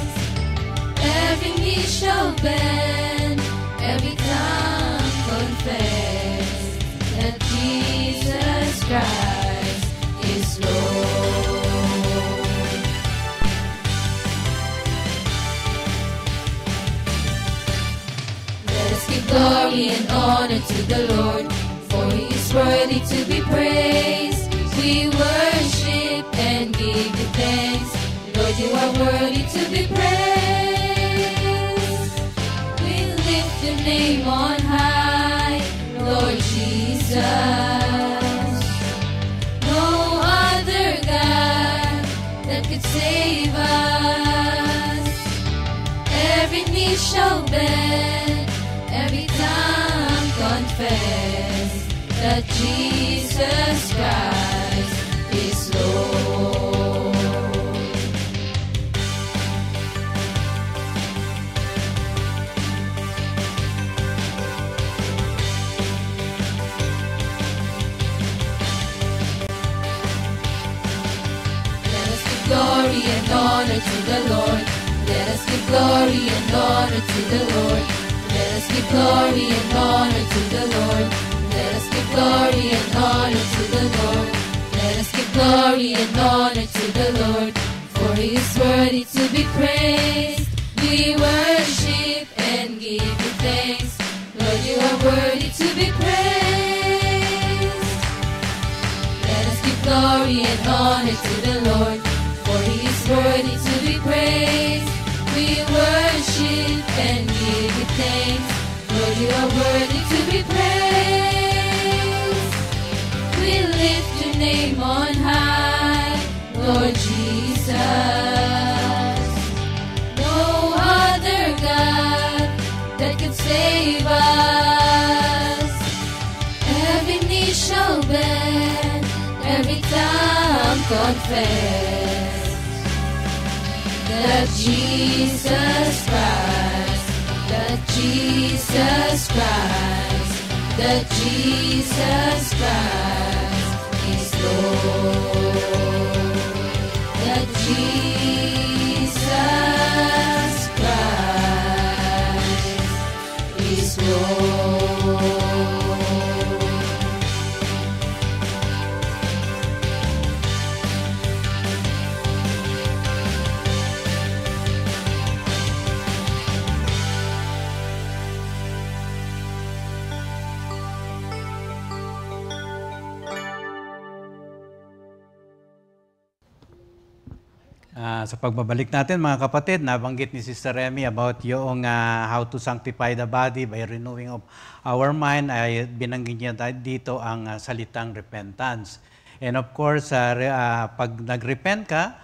Every knee shall bend, every tongue confess that Jesus Christ is Lord. Let us give glory and honor to the Lord, for He is worthy to be praised. We worship and give you thanks, Lord, you are worthy to be praised. We lift your name on high, Lord Jesus. No other God that could save us. Every knee shall bend, every tongue confess that Jesus Christ is Lord. Let us give glory and honor to the Lord. Let us give glory and honor to the Lord. Let us give glory and honor to the Lord. Let us give glory and honor to the Lord. Let us give glory and honor to the Lord, for He is worthy to be praised. We worship and give you thanks, Lord, you are worthy to be praised. Let us give glory and honor to the Lord, for He is worthy to be praised. We worship and give you thanks, Lord, you are worthy to be praised. We lift your name on high, Lord Jesus. No other God that could save us. Every knee shall bend, every tongue confess that Jesus Christ, that Jesus Christ, that Jesus Christ is Lord. That Jesus Christ is Lord. Sa pagbabalik natin mga kapatid, nabanggit ni Sister Remy about yung how to sanctify the body by renewing of our mind. Ay binanggit niya dito ang salitang repentance. And of course, pag nag-repent ka,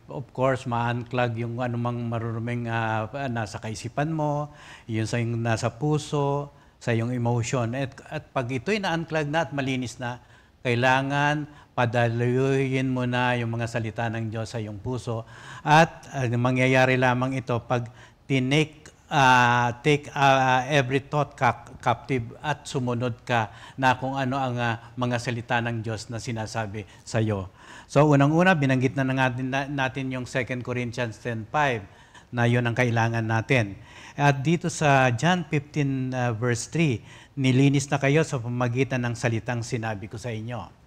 of course, ma-unclog yung anumang maruruming nasa kaisipan mo, yung nasa puso, sa iyong emotion. At pag ito'y na-unclog na at malinis na, kailangan padaluyin mo na yung mga salita ng Diyos sa iyong puso. At mangyayari lamang ito pag take every thought captive at sumunod ka na kung ano ang mga salita ng Diyos na sinasabi sa iyo. So unang-una, binanggit na natin yung 2 Corinthians 10:5 na yun ang kailangan natin. At dito sa John 15 verse 3, nilinis na kayo sa pamamagitan ng salitang sinabi ko sa inyo.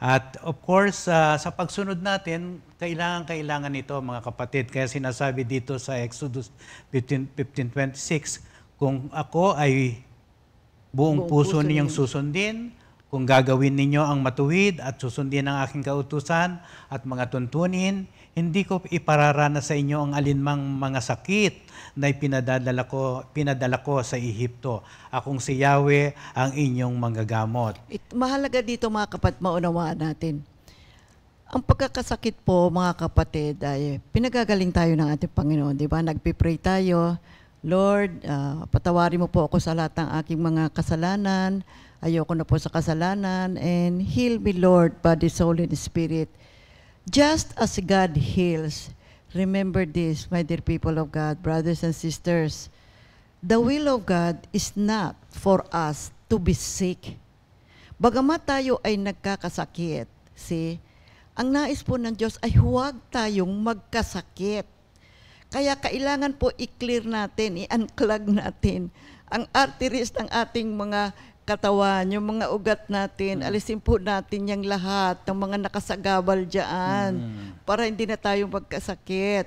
At of course, sa pagsunod natin, kailangan ito mga kapatid. Kaya sinasabi dito sa Exodus 15:26, kung ako ay buong puso ninyong susundin, kung gagawin ninyo ang matuwid at susundin ang aking kautusan at mga tuntunin, hindi ko ipararanas sa inyo ang alinmang mga sakit na pinadala ko sa Ehipto. Akong si Yahweh ang inyong manggagamot. Mahalaga dito mga kapatid, maunawaan natin. Ang pagkakasakit po mga kapatid ay pinagagaling tayo ng ating Panginoon. Di ba? Nagpipray tayo, Lord, patawarin mo po ako sa lahat ng aking mga kasalanan. Ayoko na po sa kasalanan. And heal me, Lord, body, soul, and spirit. Just as God heals, remember this, my dear people of God, brothers and sisters, the will of God is not for us to be sick. Bagamat tayo ay nagkakasakit, ang nais po ng Diyos ay huwag tayong magkasakit. Kaya kailangan po i-clear natin, i-unclog natin ang arteries ng ating mga katawan, yung mga ugat natin, alisin po natin yung lahat ng mga nakasagabal dyan para hindi na tayo magkasakit.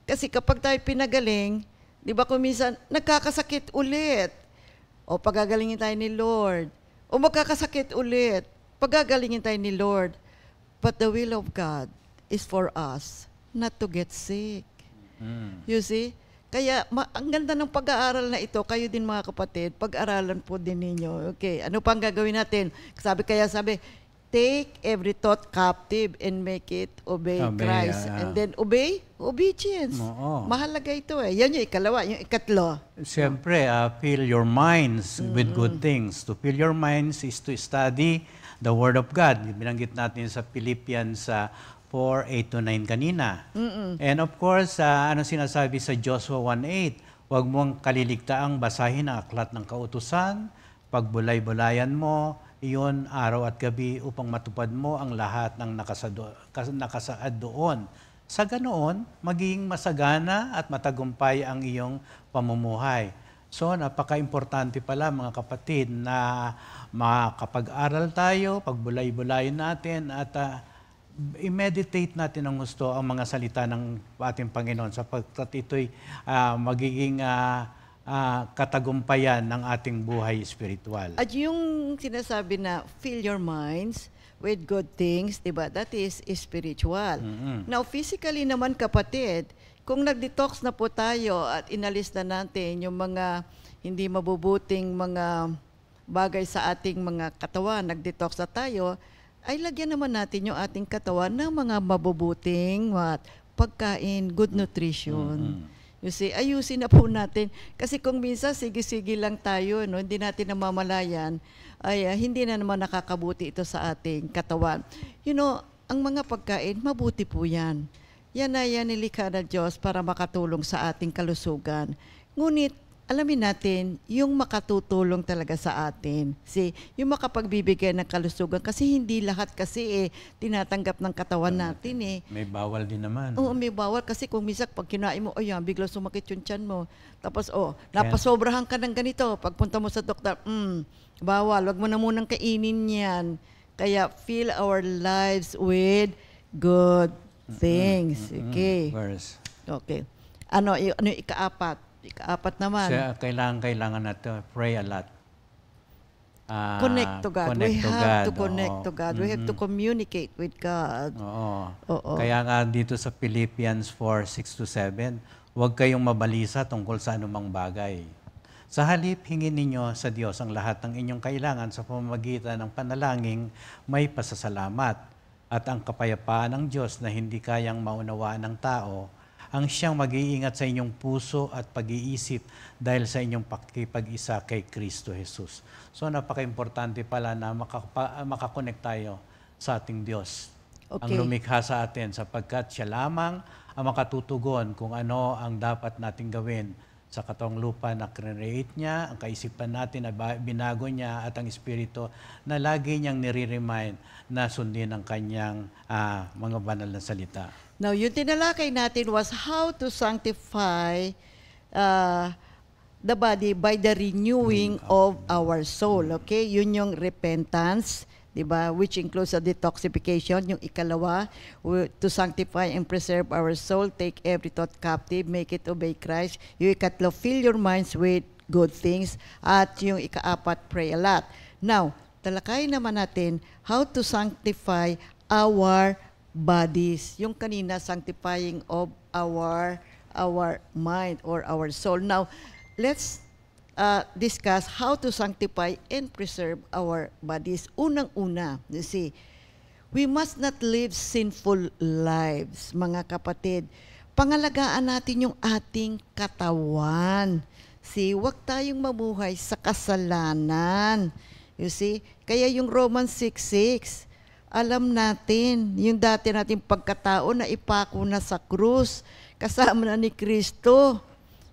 Kasi kapag tayo pinagaling, di ba kung minsan, nagkakasakit ulit. O pagagalingin tayo ni Lord. O magkakasakit ulit. Pagagalingin tayo ni Lord. But the will of God is for us not to get sick. You see? Kaya ang ganda ng pag-aaral na ito, kayo din mga kapatid, pag-aralan po din ninyo. Okay, ano pang gagawin natin? Sabi, take every thought captive and make it obey Christ. And then obedience. Mahalaga ito eh. Yan yung ikalawa, yung ikatlo. Siyempre, fill your minds with good things. To fill your minds is to study the Word of God. Binanggit natin sa Philippians 4:8-9 kanina. And of course, ano sinasabi sa Joshua 1:8, huwag mong kaliligtaang basahin ang aklat ng kautusan, pagbulay-bulayan mo, iyon araw at gabi upang matupad mo ang lahat ng nakasaad doon. Sa ganoon, magiging masagana at matagumpay ang iyong pamumuhay. So, napaka-importante pala mga kapatid na makapag-aral tayo, pagbulay-bulayin natin at i-meditate natin ng gusto ang mga salita ng ating Panginoon sapagkat ito'y magiging katagumpayan ng ating buhay spiritual. At yung sinasabi na fill your minds with good things, diba? That is spiritual. Now, physically naman kapatid, kung nag-detox na po tayo at inalis na natin yung mga hindi mabubuting mga bagay sa ating mga katawan, nag-detox na tayo, ay lagyan naman natin yung ating katawan ng mga mabubuting pagkain, good nutrition. You see, ayusin na po natin. Kasi kung minsan, sige-sige lang tayo, no? Hindi natin namamalayan, ay hindi na naman nakakabuti ito sa ating katawan. You know, ang mga pagkain, mabuti po yan. Yan ay nilikha ng Diyos para makatulong sa ating kalusugan. Ngunit, alamin natin yung makatutulong talaga sa atin. Yung makapagbibigay ng kalusugan kasi hindi lahat kasi tinatanggap ng katawan natin . May bawal din naman. Oo, may bawal kasi kung minsan pag kinain mo, biglang sumakit yung tiyan mo. Tapos, napasobrahan ka ng ganito. Pagpunta mo sa doktor, bawal, wag mo na munang kainin yan. Kaya fill our lives with good things. Okay. Verse. Okay. Ano yung ikaapat? Ikaapat naman. Kailangan natin pray a lot. Connect to God. We have to connect to God. We have to communicate with God. Oo. Kaya nga dito sa Philippians 4:6-7, huwag kayong mabalisa tungkol sa anumang bagay. Sa halip, hingin ninyo sa Diyos ang lahat ng inyong kailangan sa pamamagitan ng panalangin may pasasalamat. At ang kapayapaan ng Diyos na hindi kayang maunawaan ng tao ang siyang mag-iingat sa inyong puso at pag-iisip dahil sa inyong pakikipag-isa kay Kristo Jesus. So napaka-importante pala na makakonect tayo sa ating Diyos. Okay. Ang lumikha sa atin sapagkat siya lamang ang makatutugon kung ano ang dapat nating gawin sa katawang lupa na create niya, ang kaisipan natin na binago niya at ang Espiritu na lagi niyang nire-remind na sundin ang kanyang mga banal na salita. Now, yung tinalakay natin was how to sanctify the body by the renewing of our soul. Okay? Yun yung repentance, diba? Which includes a detoxification. Yung ikalawa, to sanctify and preserve our soul, take every thought captive, make it obey Christ. Yung ikatlo, fill your minds with good things. At yung ikaapat, pray a lot. Now, talakayin naman natin how to sanctify our bodies. Yung kanina, sanctifying of our mind or our soul. Now, let's discuss how to sanctify and preserve our bodies. Unang-una, you see, we must not live sinful lives, mga kapatid. Pangalagaan natin yung ating katawan. See, huwag tayong mabuhay sa kasalanan. You see, kaya yung Romans 6:6, alam natin, yung dati nating pagkatao na ipako na sa krus, kasama na ni Kristo.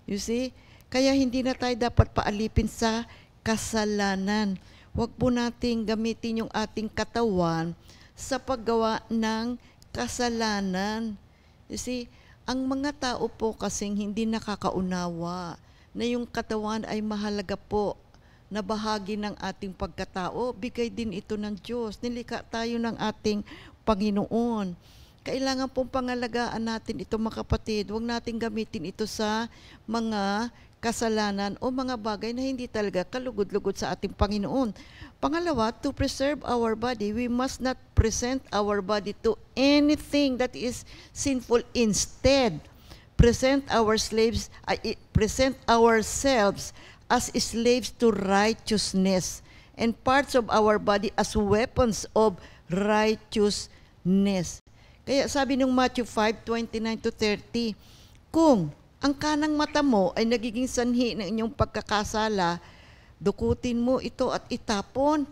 You see, kaya hindi na tayo dapat paalipin sa kasalanan. Huwag po nating gamitin yung ating katawan sa paggawa ng kasalanan. You see, ang mga tao po kasing hindi nakakaunawa na yung katawan ay mahalaga po na bahagi ng ating pagkatao. Bigay din ito ng Diyos. Nilikha tayo ng ating Panginoon. Kailangan pong pangalagaan natin ito, mga kapatid. Huwag natin gamitin ito sa mga kasalanan o mga bagay na hindi talaga kalugod-lugod sa ating Panginoon. Pangalawa, to preserve our body, we must not present our body to anything that is sinful. Instead, present ourselves as slaves to righteousness and parts of our body as weapons of righteousness. Kaya sabi ng Matthew 5:29-30, kung ang kanang mata mo ay nagiging sanhi ng inyong pagkakasala, dukutin mo ito at itapon.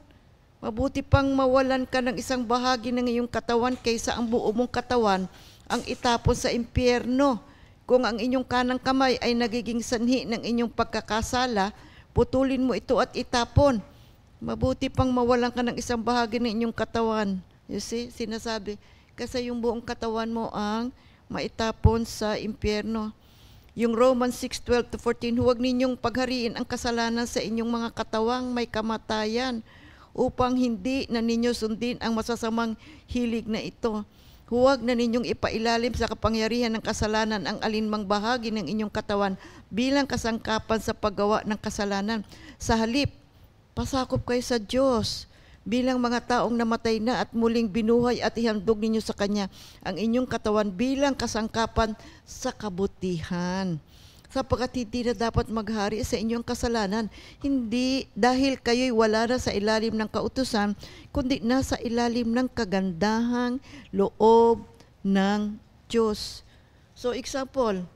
Mabuti pang mawalan ka ng isang bahagi ng iyong katawan kaysa ang buo mong katawan ang itapon sa impyerno. Kung ang inyong kanang kamay ay nagiging sanhi ng inyong pagkakasala, putulin mo ito at itapon. Mabuti pang mawalan ka ng isang bahagi ng inyong katawan. You see, sinasabi, kasi yung buong katawan mo ang maitapon sa impyerno. Yung Romans 6:12-14, huwag ninyong paghariin ang kasalanan sa inyong mga katawang may kamatayan upang hindi na ninyo sundin ang masasamang hilig na ito. Huwag na ninyong ipailalim sa kapangyarihan ng kasalanan ang alinmang bahagi ng inyong katawan bilang kasangkapan sa paggawa ng kasalanan. Sa halip, pasakop kayo sa Diyos bilang mga taong namatay na at muling binuhay at ihandog ninyo sa Kanya ang inyong katawan bilang kasangkapan sa kabutihan. Sapagkat hindi na dapat maghari sa inyong kasalanan, hindi dahil kayo'y wala na sa ilalim ng kautusan, kundi nasa ilalim ng kagandahang loob ng Diyos. So example,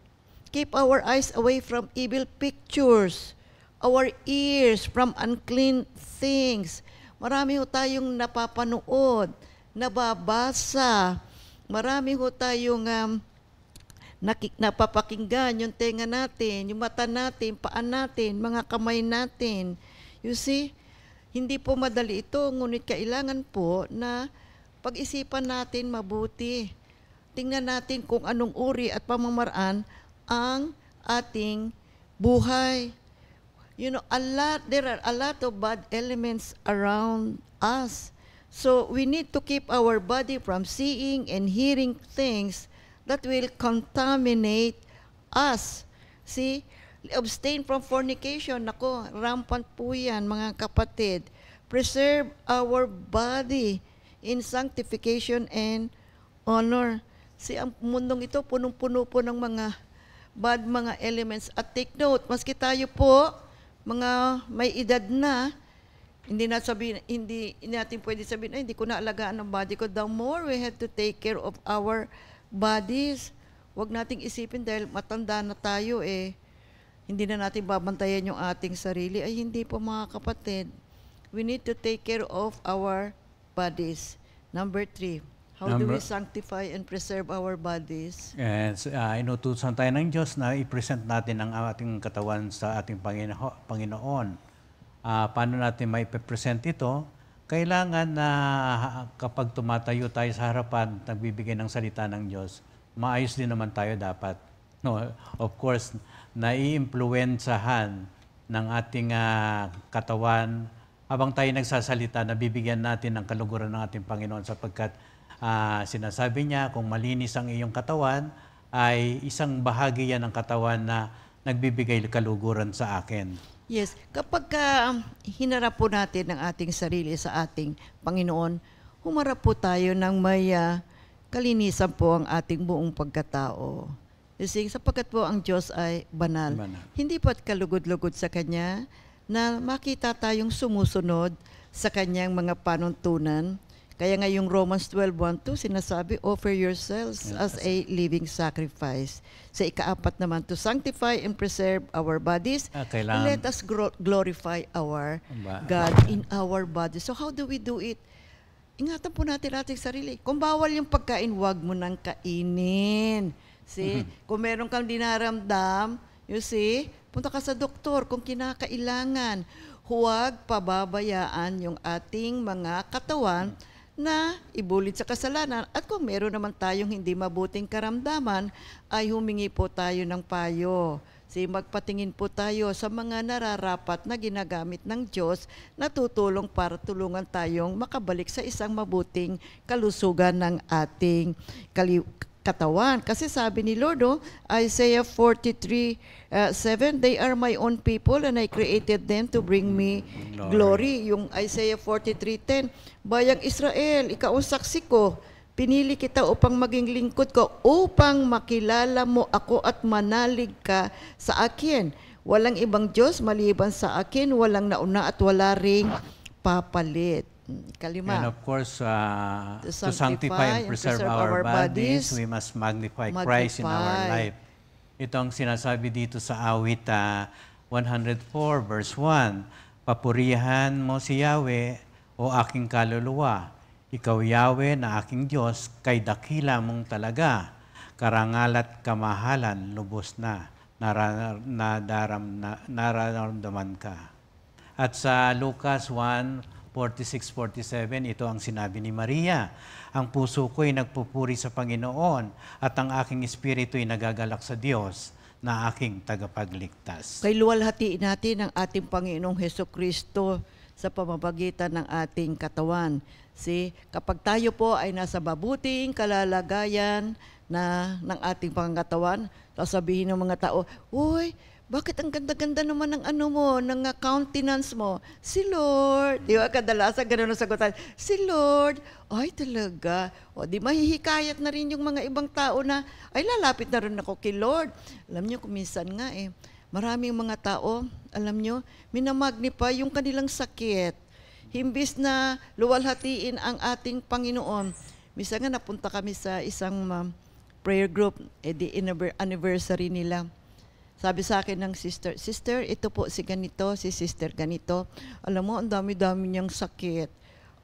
keep our eyes away from evil pictures, our ears from unclean things. Marami ho tayong napapanood, nababasa. Marami ho tayong napapakinggan, yung tenga natin, yung mata natin, paan natin, mga kamay natin. You see, hindi po madali ito, ngunit kailangan po na pag-isipan natin mabuti. Tingnan natin kung anong uri at pamamaraan ang ating buhay. You know, there are a lot of bad elements around us. So we need to keep our body from seeing and hearing things that will contaminate us. See, abstain from fornication. Nako, rampant po yan, mga kapatid. Preserve our body in sanctification and honor. See, ang mundong ito, punong-puno po ng mga bad mga elements. At take note, maski tayo po, mga may edad na, hindi natin pwede sabihin, ay, hindi ko naalagaan ang body ko. The more we have to take care of our bodies. Huwag nating isipin dahil matanda na tayo hindi na natin babantayan yung ating sarili. Ay, hindi po mga kapatid. We need to take care of our bodies. Number 3, how do we sanctify and preserve our bodies? Yes, inutusan tayo ng Diyos na i-present natin ang ating katawan sa ating Panginoon. Paano natin mai-present ito? Kailangan na kapag tumatayo tayo sa harapan, nagbibigay ng salita ng Diyos, maayos din naman tayo dapat. No, of course, nai-impluwensahan ng ating katawan habang tayo nagsasalita, nabibigyan natin ng kaluguran ng ating Panginoon sapagkat sinasabi niya, kung malinis ang iyong katawan, ay isang bahagi yan ng katawan na nagbibigay kaluguran sa akin. Yes, kapag hinarap po natin ang ating sarili sa ating Panginoon, humarap po tayo ng may kalinisan po ang ating buong pagkatao. You see, sapagkat po ang Diyos ay banal. Hindi po kalugod-lugod sa Kanya na makita tayong sumusunod sa Kanyang mga panuntunan. Kaya nga yung Romans 12:1-2 sinasabi, offer yourselves as a living sacrifice. Sa ika-4 naman, to sanctify and preserve our bodies, and let us glorify our God in our bodies. So how do we do it? Ingatan po natin ating sarili. Kung bawal yung pagkain, wag mo nang kainin. See? Kung meron kang dinaramdam, you see, punta ka sa doktor kung kinakailangan. Huwag pababayaan yung ating mga katawan na ibulit sa kasalanan. At kung meron naman tayong hindi mabuting karamdaman, ay humingi po tayo ng payo. Magpatingin po tayo sa mga nararapat na ginagamit ng Diyos na tutulong para tulungan tayong makabalik sa isang mabuting kalusugan ng ating katawan. Kasi sabi ni Lord, Isaiah 43:7, they are my own people and I created them to bring me glory. Yung Isaiah 43:10, bayang Israel, ikaw ang saksi ko. Pinili kita upang maging lingkod ko, upang makilala mo ako at manalig ka sa akin. Walang ibang Diyos maliban sa akin, walang nauna at wala ring papalit. Kalima. And of course, to sanctify and preserve our bodies, we must magnify Christ in our life. Ito ang sinasabi dito sa awit 104 verse 1. Papurihan mo si Yahweh, o aking kaluluwa. Ikaw, Yahweh, na aking Diyos, kay dakila mong talaga. Karangal at kamahalan, lubos na, nararamdaman ka. At sa Lucas 1:46-47, ito ang sinabi ni Maria, ang puso ko'y nagpupuri sa Panginoon at ang aking espiritu ay nagagalak sa Diyos na aking tagapagligtas. Kay luwalhatiin natin ang ating Panginoong Hesukristo sa pamamagitan ng ating katawan. Kapag tayo po ay nasa mabuting kalalagayan ng ating pangangatawan, sasabihin ng mga tao, uy, bakit ang ganda-ganda naman ng ng countenance mo? Si Lord. Di ba, kadalasan ganun ang sagutan. Si Lord. Ay, talaga. O, di mahihikayat na rin yung mga ibang tao na, ay, lalapit na rin ako kay Lord. Alam niyo, kuminsan nga maraming mga tao, alam niyo, minamagnify yung kanilang sakit. Himbis na luwalhatiin ang ating Panginoon. Misa nga napunta kami sa isang prayer group, di anniversary nila. Sabi sa akin ng sister, ito po si ganito, si sister ganito. Alam mo, ang dami-dami niyang sakit.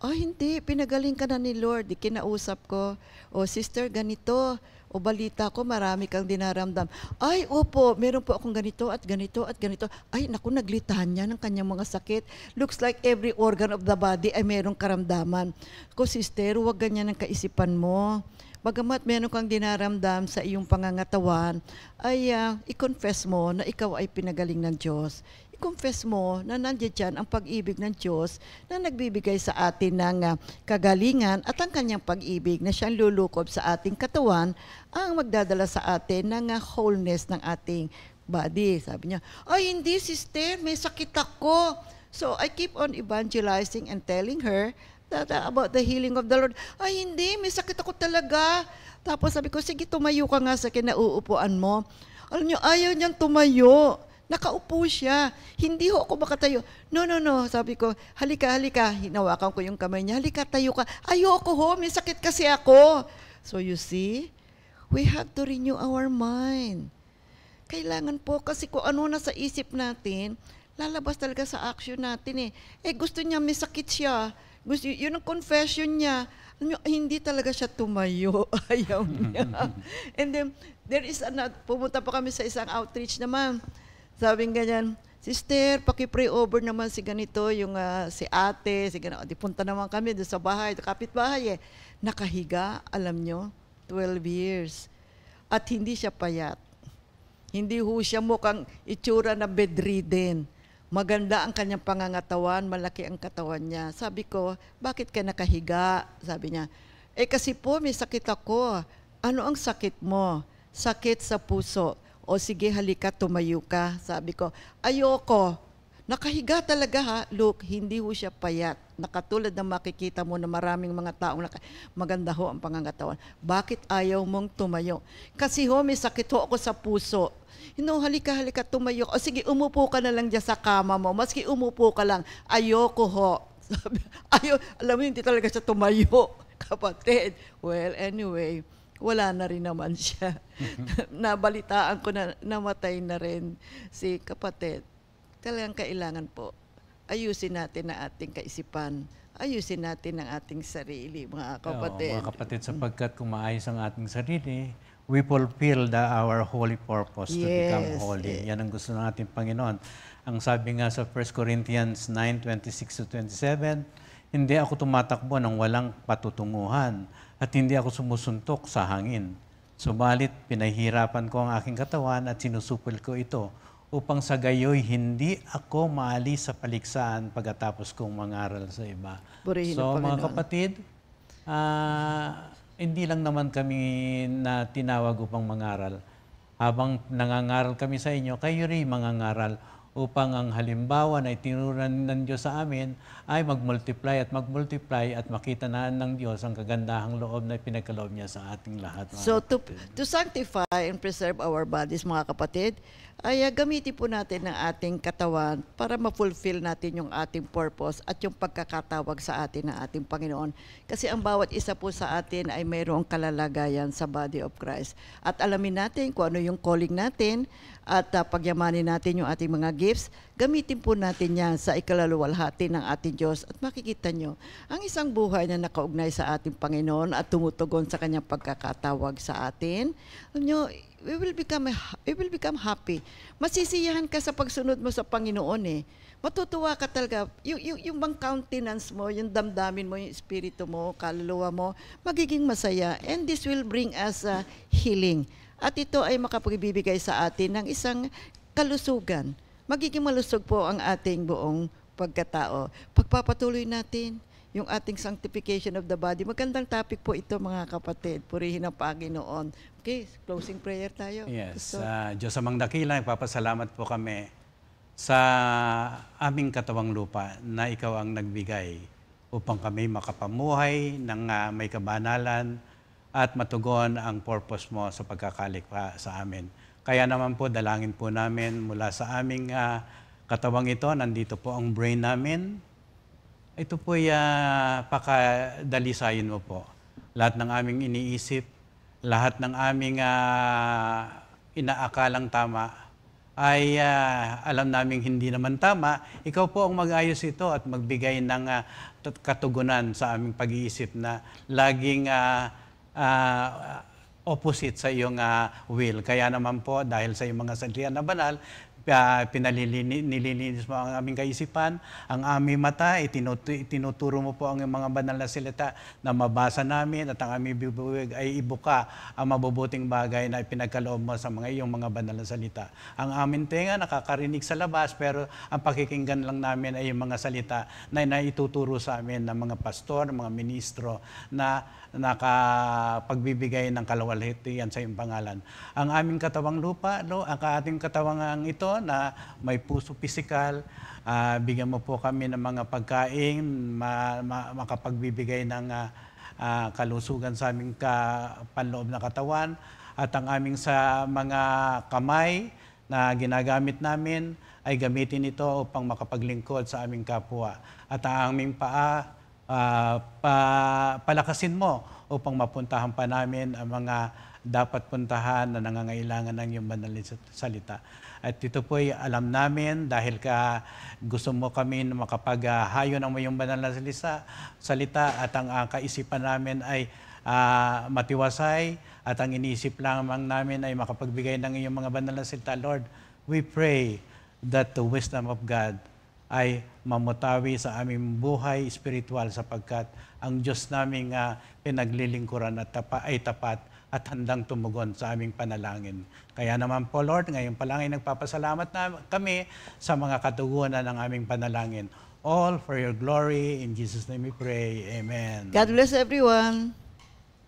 Hindi, pinagaling ka na ni Lord. Kinausap ko, sister ganito, o balita ko, marami kang dinaramdam. Ay, opo, meron po akong ganito at ganito at ganito. Ay, naku, naglitahan niya ng kanyang mga sakit. Looks like every organ of the body ay merong karamdaman. Ko, sister, huwag ganyan ang kaisipan mo. Bagamat meron kang dinaramdam sa iyong pangangatawan, ay i-confess mo na ikaw ay pinagaling ng Diyos. I-confess mo na nandiyan dyan ang pag-ibig ng Diyos na nagbibigay sa atin ng kagalingan at ang kanyang pag-ibig na siyang lulukob sa ating katawan ang magdadala sa atin ng wholeness ng ating body. Sabi niya, ay hindi sister, may sakit ako. So I keep on evangelizing and telling her about the healing of the Lord. Ay hindi, may sakit ako talaga. Tapos sabi ko, sige tumayo ka nga sa kinauupuan mo. Alam niyo, ayaw niyang tumayo. Nakaupo siya. Hindi ho ako makatayo. No. Sabi ko, halika. Hinawakan ko yung kamay niya. Halika, tayo ka. Ayoko ho, may sakit kasi ako. So you see, we have to renew our mind. Kailangan po, kasi kung ano na sa isip natin, lalabas talaga sa action natin eh. Gusto niya, may sakit siya. Yun ang confession niya. Hindi talaga siya tumayo. Ayaw niya. And then, there is pumunta pa kami sa isang outreach naman. Sabing ganyan, Sister, paki-pray over naman si ganito, yung si ate, si ganito. Di punta naman kami doon sa bahay, kapitbahay Nakahiga, alam nyo, 12 years. At hindi siya payat. Hindi ho siya mukhang itsura na bedridden. Maganda ang kanyang pangangatawan, malaki ang katawan niya. Sabi ko, bakit ka nakahiga? Sabi niya, kasi po may sakit ako. Ano ang sakit mo? Sakit sa puso. O sige, halika, tumayo ka. Sabi ko, ayoko. Nakahiga talaga ha. Look, hindi ho siya payat. Nakatulad na makikita mo na maraming mga taong maganda ho ang pangangatawan. Bakit ayaw mong tumayo? Kasi ho, may sakit ho ako sa puso. Halika, tumayo. O sige, umupo ka na lang dyan sa kama mo. Maski umupo ka lang, ayoko ho. Sabi, alam mo, hindi talaga siya tumayo, kapatid. Well, anyway, wala na rin naman siya. Nabalitaan ko na namatay na rin si kapatid. Talagang kailangan po, ayusin natin ang ating kaisipan. Ayusin natin ang ating sarili, mga kapatid. Mga kapatid, sapagkat kung maayos ang ating sarili, we fulfill our holy purpose to become holy. Yan ang gusto ng ating Panginoon. Ang sabi nga sa 1 Corinthians 9:26-27, hindi ako tumatakbo ng walang patutunguhan at hindi ako sumusuntok sa hangin. Subalit, pinahirapan ko ang aking katawan at sinusupil ko ito upang sa gayoy hindi ako maalis sa paligsahan pagkatapos kong mangaral sa iba. So, mga kapatid, hindi lang naman kami na tinawag upang mangaral. Habang nangangaral kami sa inyo, kayo rin mangangaral upang ang halimbawa na itinuruan ng Diyos sa amin ay mag-multiply at makita na ng Diyos ang kagandahang loob na pinagkaloob niya sa ating lahat. So to sanctify and preserve our bodies, mga kapatid, ay gamitin po natin ang ating katawan para ma-fulfill natin yung ating purpose at yung pagkakatawag sa atin ng ating Panginoon. Kasi ang bawat isa po sa atin ay mayroong kalalagayan sa body of Christ. At alamin natin kung ano yung calling natin at pagyamanin natin yung ating mga gifts. Gamitin po natin yan sa ikalaluwalhati ng ating Diyos. At makikita nyo, ang isang buhay na nakaugnay sa ating Panginoon at tumutugon sa kanyang pagkakatawag sa atin, alam nyo, we will become happy. Masisiyahan ka sa pagsunod mo sa Panginoon Matutuwa ka talaga. Yung bang countenance mo, yung damdamin mo, yung espiritu mo, kaluluwa mo, magiging masaya. And this will bring us healing. At ito ay makapagbibigay sa atin ng isang kalusugan. Magiging malusog po ang ating buong pagkatao. Pagpapatuloy natin yung ating sanctification of the body. Magandang topic po ito, mga kapatid. Purihin ang Panginoon. Okay, closing prayer tayo. Yes. Diyos amang dakila, nagpapasalamat po kami sa aming katawang lupa na ikaw ang nagbigay upang kami makapamuhay ng may kabanalan at matugon ang purpose mo sa pagkakalikha sa amin. Kaya naman po, dalangin po namin mula sa aming katawang ito, nandito po ang brain namin. Ito po pakadalisayin mo po. Lahat ng aming iniisip, lahat ng aming inaakalang tama, ay alam naming hindi naman tama. Ikaw po ang mag-ayos ito at magbigay ng katugunan sa aming pag-iisip na laging opposite sa iyong will. Kaya naman po, dahil sa iyong mga salita na banal, nililinis mo ang aming kaisipan, ang aming mata, itinuturo mo po ang mga banal na salita na mabasa namin at ang aming bibig ay ibuka ang mabubuting bagay na ipinagkaloob mo sa iyong mga banal na salita. Ang aming tenga nakakarinig sa labas, pero ang pakikinggan lang namin ay yung mga salita na naituturo sa amin ng mga pastor, mga ministro na nakapagbibigay ng kalawalhatian sa iyong pangalan. Ang aming katawang lupa, ang ating katawang ito na may puso pisikal, bigyan mo po kami ng mga pagkain, makapagbibigay ng kalusugan sa aming panloob na katawan, at ang aming sa mga kamay na ginagamit namin ay gamitin ito upang makapaglingkod sa aming kapwa. At ang aming paa, palakasin mo upang mapuntahan pa namin ang mga dapat puntahan na nangangailangan ng iyong banal na salita. At ito po ay alam namin dahil gusto mo kami na makapaghayo ng iyong banal na salita at ang kaisipan namin ay matiwasay at ang iniisip lamang namin ay makapagbigay ng iyong mga banal na salita. Lord, we pray that the wisdom of God ay mamutawi sa aming buhay spiritual sapagkat ang Diyos naming pinaglilingkuran at ay tapat at handang tumugon sa aming panalangin. Kaya naman po, Lord, ngayon pa lang ay nagpapasalamat na kami sa mga katugunan ng aming panalangin. All for your glory. In Jesus' name we pray. Amen. God bless everyone.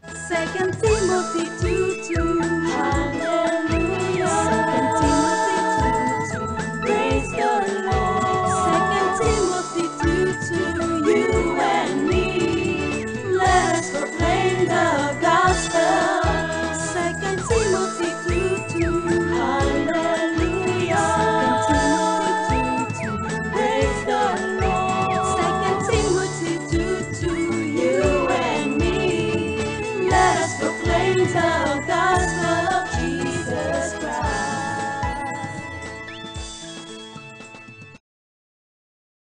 2 Timothy 2:2. Hallelujah.